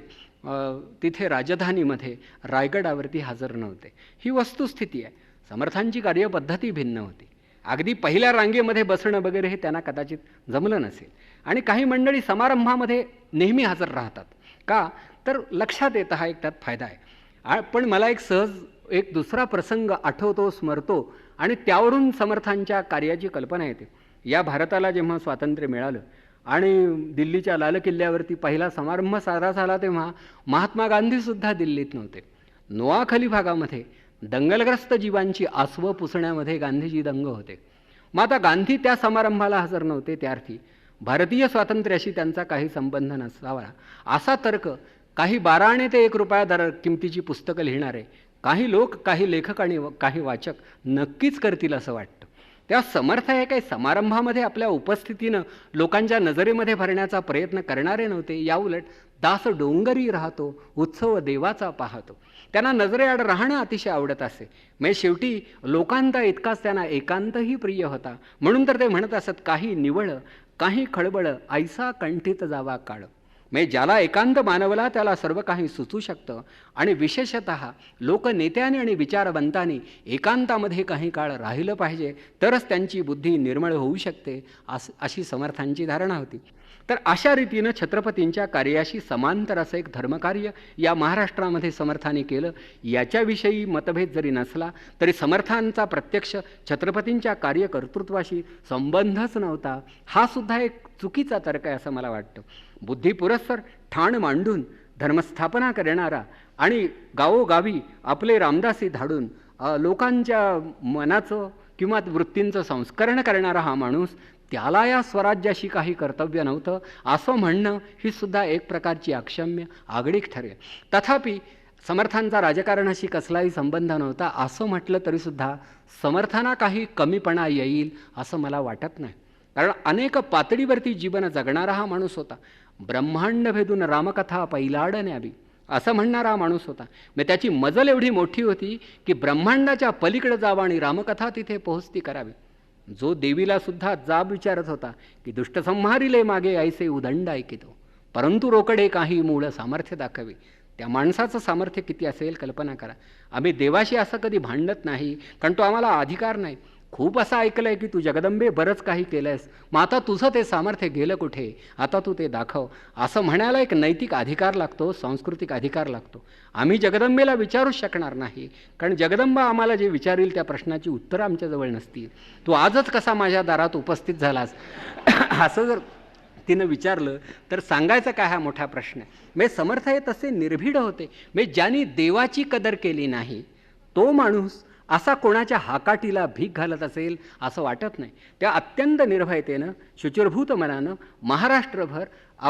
तिथे राजधानीमध्ये रायगडावरती हजर नव्हते. ही वस्तुस्थिती आहे. समर्थांची कार्यपद्धती भिन्न होती. अगदी पहिल्या रांगेमध्ये बसणं वगैरे हे त्यांना कदाचित जमलं नसेल. आणि काही मंडळी समारंभामध्ये नेहमी हजर राहतात का, तर लक्षात येतं हा एक त्यात फायदा आहे. पण मला एक दुसरा प्रसंग आठवतो, स्मरतो, आणि त्यावरून समर्थांच्या कार्याची कल्पना येते. या भारताला जेव्हा स्वातंत्र्य मिळालं आणि दिल्लीच्या लाल किल्ल्यावरती पहिला समारंभ साजरा झाला तेव्हा महात्मा गांधीसुद्धा दिल्लीत नव्हते. नोआखली भागामध्ये दंगलग्रस्त जीवांची आसवं पुसण्यामध्ये गांधीजी दंग होते. मग आता गांधी त्या समारंभाला हजर नव्हते, त्यार्थी भारतीय स्वातंत्र्याशी त्यांचा काही संबंध नसावा असा तर्क काही 12 आणे ते 1 रुपया दर किमतीची पुस्तकं लिहिणारे काही लोक, काही लेखक आणि काही वाचक नक्कीच करतील असं वाटतं. त्या समर्थ हे काही समारंभामध्ये आपल्या उपस्थितीनं लोकांच्या नजरेमध्ये भरण्याचा प्रयत्न करणारे नव्हते. याउलट दास डोंगरी राहतो, उत्सव देवाचा पाहतो. त्यांना नजरेआड राहणं अतिशय आवडत असे. म्हणजे शेवटी लोकांता इतकाच त्यांना एकांतही प्रिय होता. म्हणून तर ते म्हणत असत, काही निवळ काही खळबळ ऐसा कंठीत जावा काळ. म्हणजे ज्याला एकांत मानवला त्याला सर्व काही सुचू शकतं. आणि विशेषतः लोकनेत्यांनी आणि विचारवंतांनी एकांतामध्ये काही काळ राहिलं पाहिजे, तरच त्यांची बुद्धी निर्मळ होऊ शकते अशी समर्थांची धारणा होती. तर अशा रीतीनं छत्रपतींच्या कार्याशी समांतर असं एक धर्मकार्य या महाराष्ट्रामध्ये समर्थांनी केलं. याच्याविषयी मतभेद जरी नसला तरी समर्थांचा प्रत्यक्ष छत्रपतींच्या कार्यकर्तृत्वाशी संबंधच नव्हता, हा सुद्धा एक चुकीचा तर्क आहे असं मला वाटतं. बुद्धिपुरस्सर ठाण मांडून धर्मस्थापना करणारा आणि गावोगावी आपले रामदासी धाडून लोकांच्या मनाचं किंवा वृत्तींचं संस्करण करणारा हा माणूस, त्याला या स्वराज्याशी काही कर्तव्य नव्हतं असं म्हणणं ही सुद्धा एक प्रकारची अक्षम्य आगळीक ठरेल. तथापि समर्थांचा राजकारणाशी कसलाही संबंध नव्हता असं म्हटलं तरीसुद्धा समर्थांना काही कमीपणा येईल असं मला वाटत नाही. कारण अनेक पातळीवरती जीवन जगणारा हा माणूस होता. ब्रह्मांड भेदून रामकथा पैलाड न्यावी असं म्हणणारा हा माणूस होता. मग त्याची मजल एवढी मोठी होती की ब्रह्मांडाच्या पलीकडे जावं आणि रामकथा तिथे पोहोचती करावी. जो देवीला सुद्धा जाब विचारत होता की दुष्ट संहारिले मागे ऐसे उदंड ऐकितो, परंतु रोकडे काही मूळ सामर्थ्य दाखवे, त्या माणसाचं सामर्थ्य किती असेल कल्पना करा. आम्ही देवाशी असं कधी भांडत नाही, कारण तो आम्हाला अधिकार नाही. खूप असं ऐकलं आहे की तू जगदंबे बरंच काही केलं आहेस, मग आता तुझं ते सामर्थ्य गेलं कुठे, आता तू ते दाखव, असं म्हणायला एक नैतिक अधिकार लागतो, सांस्कृतिक अधिकार लागतो. आम्ही जगदंबेला विचारूच शकणार नाही, कारण जगदंबा आम्हाला जे विचारील त्या प्रश्नाची उत्तरं आमच्याजवळ नसतील. तू आजच कसा माझ्या दारात उपस्थित झालास असं जर तिनं विचारलं तर सांगायचं काय हा मोठा प्रश्न आहे. म्हणजे समर्थ हे तसे निर्भीड होते. म्हणजे ज्यांनी देवाची कदर केली नाही तो माणूस असा कोणाच्या हाकाटीला भीक घालत असेल असं वाटत नाही. त्या अत्यंत निर्भयतेनं शुचिरभूत मनानं महाराष्ट्रभर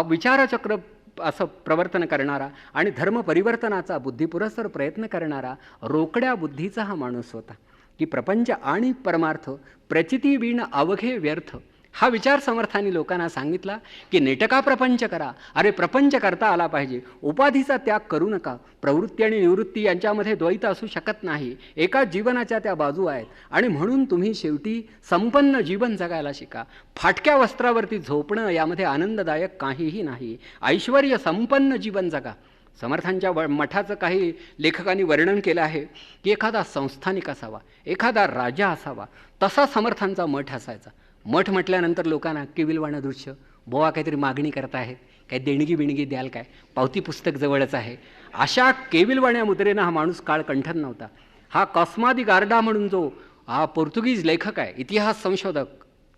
विचारचक्र असं प्रवर्तन करणारा आणि धर्म परिवर्तनाचा बुद्धिपुरस्सर प्रयत्न करणारा रोकड्या बुद्धीचा हा माणूस होता. की प्रपंच आणि परमार्थ प्रचिती वीण अवघे व्यर्थ हा विचार समर्थांनी लोकांना सांगितला की नेटका प्रपंच करा. अरे प्रपंच करता आला पाहिजे, उपाधीचा त्याग करू नका. प्रवृत्ती आणि निवृत्ती यांच्यामध्ये द्वैत असू शकत नाही, एकाच जीवनाच्या त्या बाजू आहेत. आणि म्हणून तुम्ही शेवटी संपन्न जीवन जगायला शिका. फाटक्या वस्त्रावरती झोपणं यामध्ये आनंददायक काहीही नाही. ऐश्वर्य संपन्न जीवन जगा. समर्थांच्या मठाचं काही लेखकांनी वर्णन केलं आहे की एखादा संस्थानिक असावा, एखादा राजा असावा, तसा समर्थांचा मठ असायचा. मठ म्हटल्यानंतर लोकांना केविलवाणं दृश्य, बोवा काहीतरी मागणी करताहेत, काही देणगी बिणगी द्याल काय, पावती पुस्तक जवळच आहे, अशा केविलवाण्या मुद्रेनं हा माणूस काळ कंठन नव्हता. हा कॉस्मा दी गार्डा म्हणून जो हा पोर्तुगीज लेखक आहे, इतिहास संशोधक,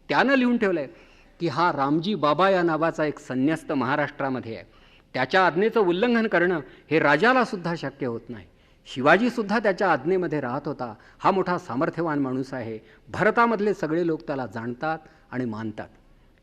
त्यानं लिहून ठेवलं आहे की हा रामजी बाबा या नावाचा एक संन्यस्त महाराष्ट्रामध्ये आहे. त्याच्या आज्ञेचं उल्लंघन करणं हे राजाला सुद्धा शक्य होत नाही. शिवाजीसुद्धा त्याच्या आज्ञेमध्ये राहत होता. हा मोठा सामर्थ्यवान माणूस आहे. भारतामधले सगळे लोक त्याला जाणतात आणि मानतात.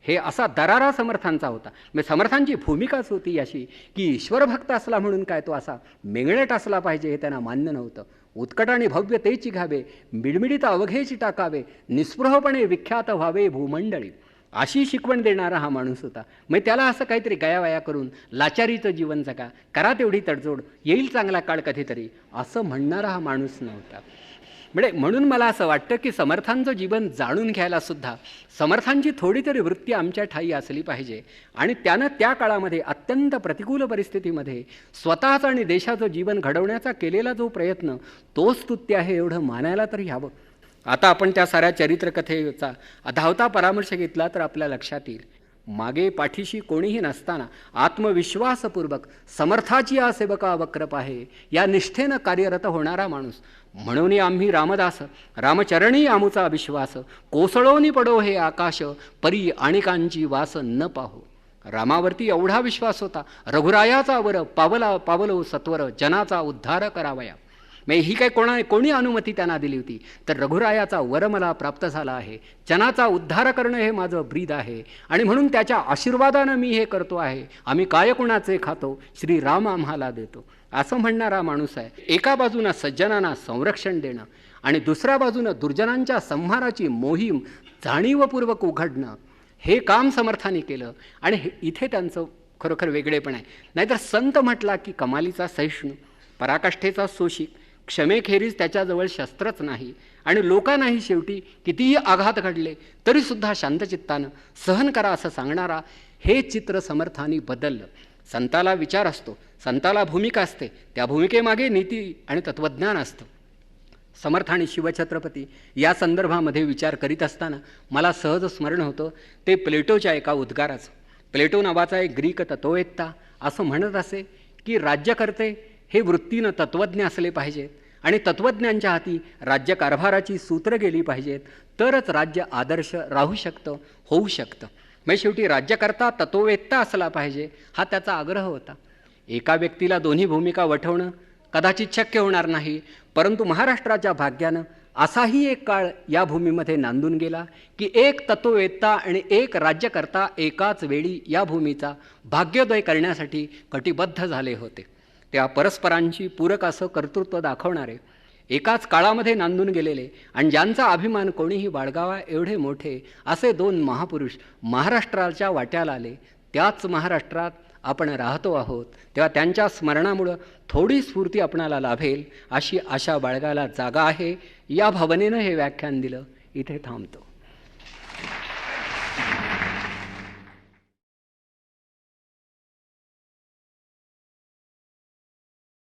हे असा दरारा समर्थांचा होता. म्हणजे समर्थांची भूमिकाच होती अशी की ईश्वरभक्त असला म्हणून काय तो असा मेंगळट असला पाहिजे हे त्यांना मान्य नव्हतं. उत्कट आणि भव्य तेची घावे, मिडमिडीत अवघेची टाकावे, निस्पृहपणे विख्यात व्हावे भूमंडळी, अशी शिकवण देणारा हा माणूस होता. मग त्याला असं काहीतरी गयावया करून लाचारीचं जीवन जगा, करा तेवढी तडजोड, येईल चांगला काळ कधीतरी, असं म्हणणारा हा माणूस नव्हता. म्हणजे म्हणून मला असं वाटतं की समर्थांचं जीवन जाणून घ्यायला सुद्धा समर्थांची थोडी तरी वृत्ती आमच्या ठायी असली पाहिजे. आणि त्यानं त्या काळामध्ये अत्यंत प्रतिकूल परिस्थितीमध्ये स्वतःचं आणि देशाचं जीवन घडवण्याचा केलेला जो प्रयत्न तो स्तुत्य आहे एवढं मानायला तरी हवं. आता आपण त्या साऱ्या चरित्रकथेचा धावता परामर्श घेतला तर आपल्या लक्षात येईल, मागे पाठीशी कोणीही नसताना आत्मविश्वासपूर्वक समर्थाची या सेवका वक्रप आहे या निष्ठेनं कार्यरत होणारा माणूस. म्हणून आम्ही रामदास रामचरणी आमुचा विश्वास, कोसळोनी पडो हे आकाश परी आणिकांची वास न पाहो. रामावरती एवढा विश्वास होता, रघुरायाचा वर पावला पावलो सत्वर जनाचा उद्धार करावया. मग ही काय कोणी अनुमती त्यांना दिली होती, तर रघुरायाचा वर मला प्राप्त झाला आहे, जनाचा उद्धार करणं हे माझं ब्रीद आहे आणि म्हणून त्याच्या आशीर्वादानं मी हे करतो आहे. आम्ही काय कुणाचे खातो, श्रीराम आम्हाला देतो, असं म्हणणारा माणूस आहे. एका बाजूनं सज्जनांना संरक्षण देणं आणि दुसऱ्या बाजूनं दुर्जनांच्या संहाराची मोहीम जाणीवपूर्वक उघडणं, हे काम समर्थांनी केलं. आणि इथे त्यांचं खरोखर वेगळेपण आहे. नाहीतर संत म्हटला की कमालीचा सहिष्णू, पराकाष्ठेचा सोशिक, क्षमेखेरीज त्याच्याजवळ शस्त्रच नाही. आणि लोकांनाही शेवटी कितीही आघात घडले तरीसुद्धा शांतचित्तानं सहन करा असं सांगणारा हे चित्र समर्थांनी बदललं. संताला विचार असतो, संताला भूमिका असते, त्या भूमिकेमागे नीती आणि तत्त्वज्ञान असतं. समर्थ आणि शिवछत्रपती या संदर्भामध्ये विचार करीत असताना मला सहज स्मरण होतं ते प्लेटोच्या एका उद्गाराचं. प्लेटो नावाचा एक ग्रीक तत्ववेत्ता असं म्हणत असे की राज्यकर्ते हे वृत्तीनं तत्त्वज्ञ असले पाहिजेत आणि तत्त्वज्ञांच्या हाती राज्यकारभाराची सूत्र गेली पाहिजेत, तरच राज्य आदर्श राहू शकतं, होऊ शकतं. मग शेवटी राज्यकर्ता तत्त्ववेत्ता असला पाहिजे हा त्याचा आग्रह होता. एका व्यक्तीला दोन्ही भूमिका वठवणं कदाचित शक्य होणार नाही, परंतु महाराष्ट्राच्या भाग्यानं असाही एक काळ या भूमीमध्ये नांदून गेला की एक तत्त्ववेत्ता आणि एक राज्यकर्ता एकाच वेळी या भूमीचा भाग्योदय करण्यासाठी कटिबद्ध झाले होते. त्या परस्परांची पूरक असं कर्तृत्व दाखवणारे, एकाच काळामध्ये नांदून गेलेले आणि ज्यांचा अभिमान कोणीही बाळगावा एवढे मोठे असे दोन महापुरुष महाराष्ट्राच्या वाट्याला आले. त्याच महाराष्ट्रात आपण राहतो आहोत, तेव्हा त्यांच्या स्मरणामुळं थोडी स्फूर्ती आपणाला लाभेल अशी आशा बाळगायला जागा आहे. या भावनेनं हे व्याख्यान दिलं. इथे थांबतो.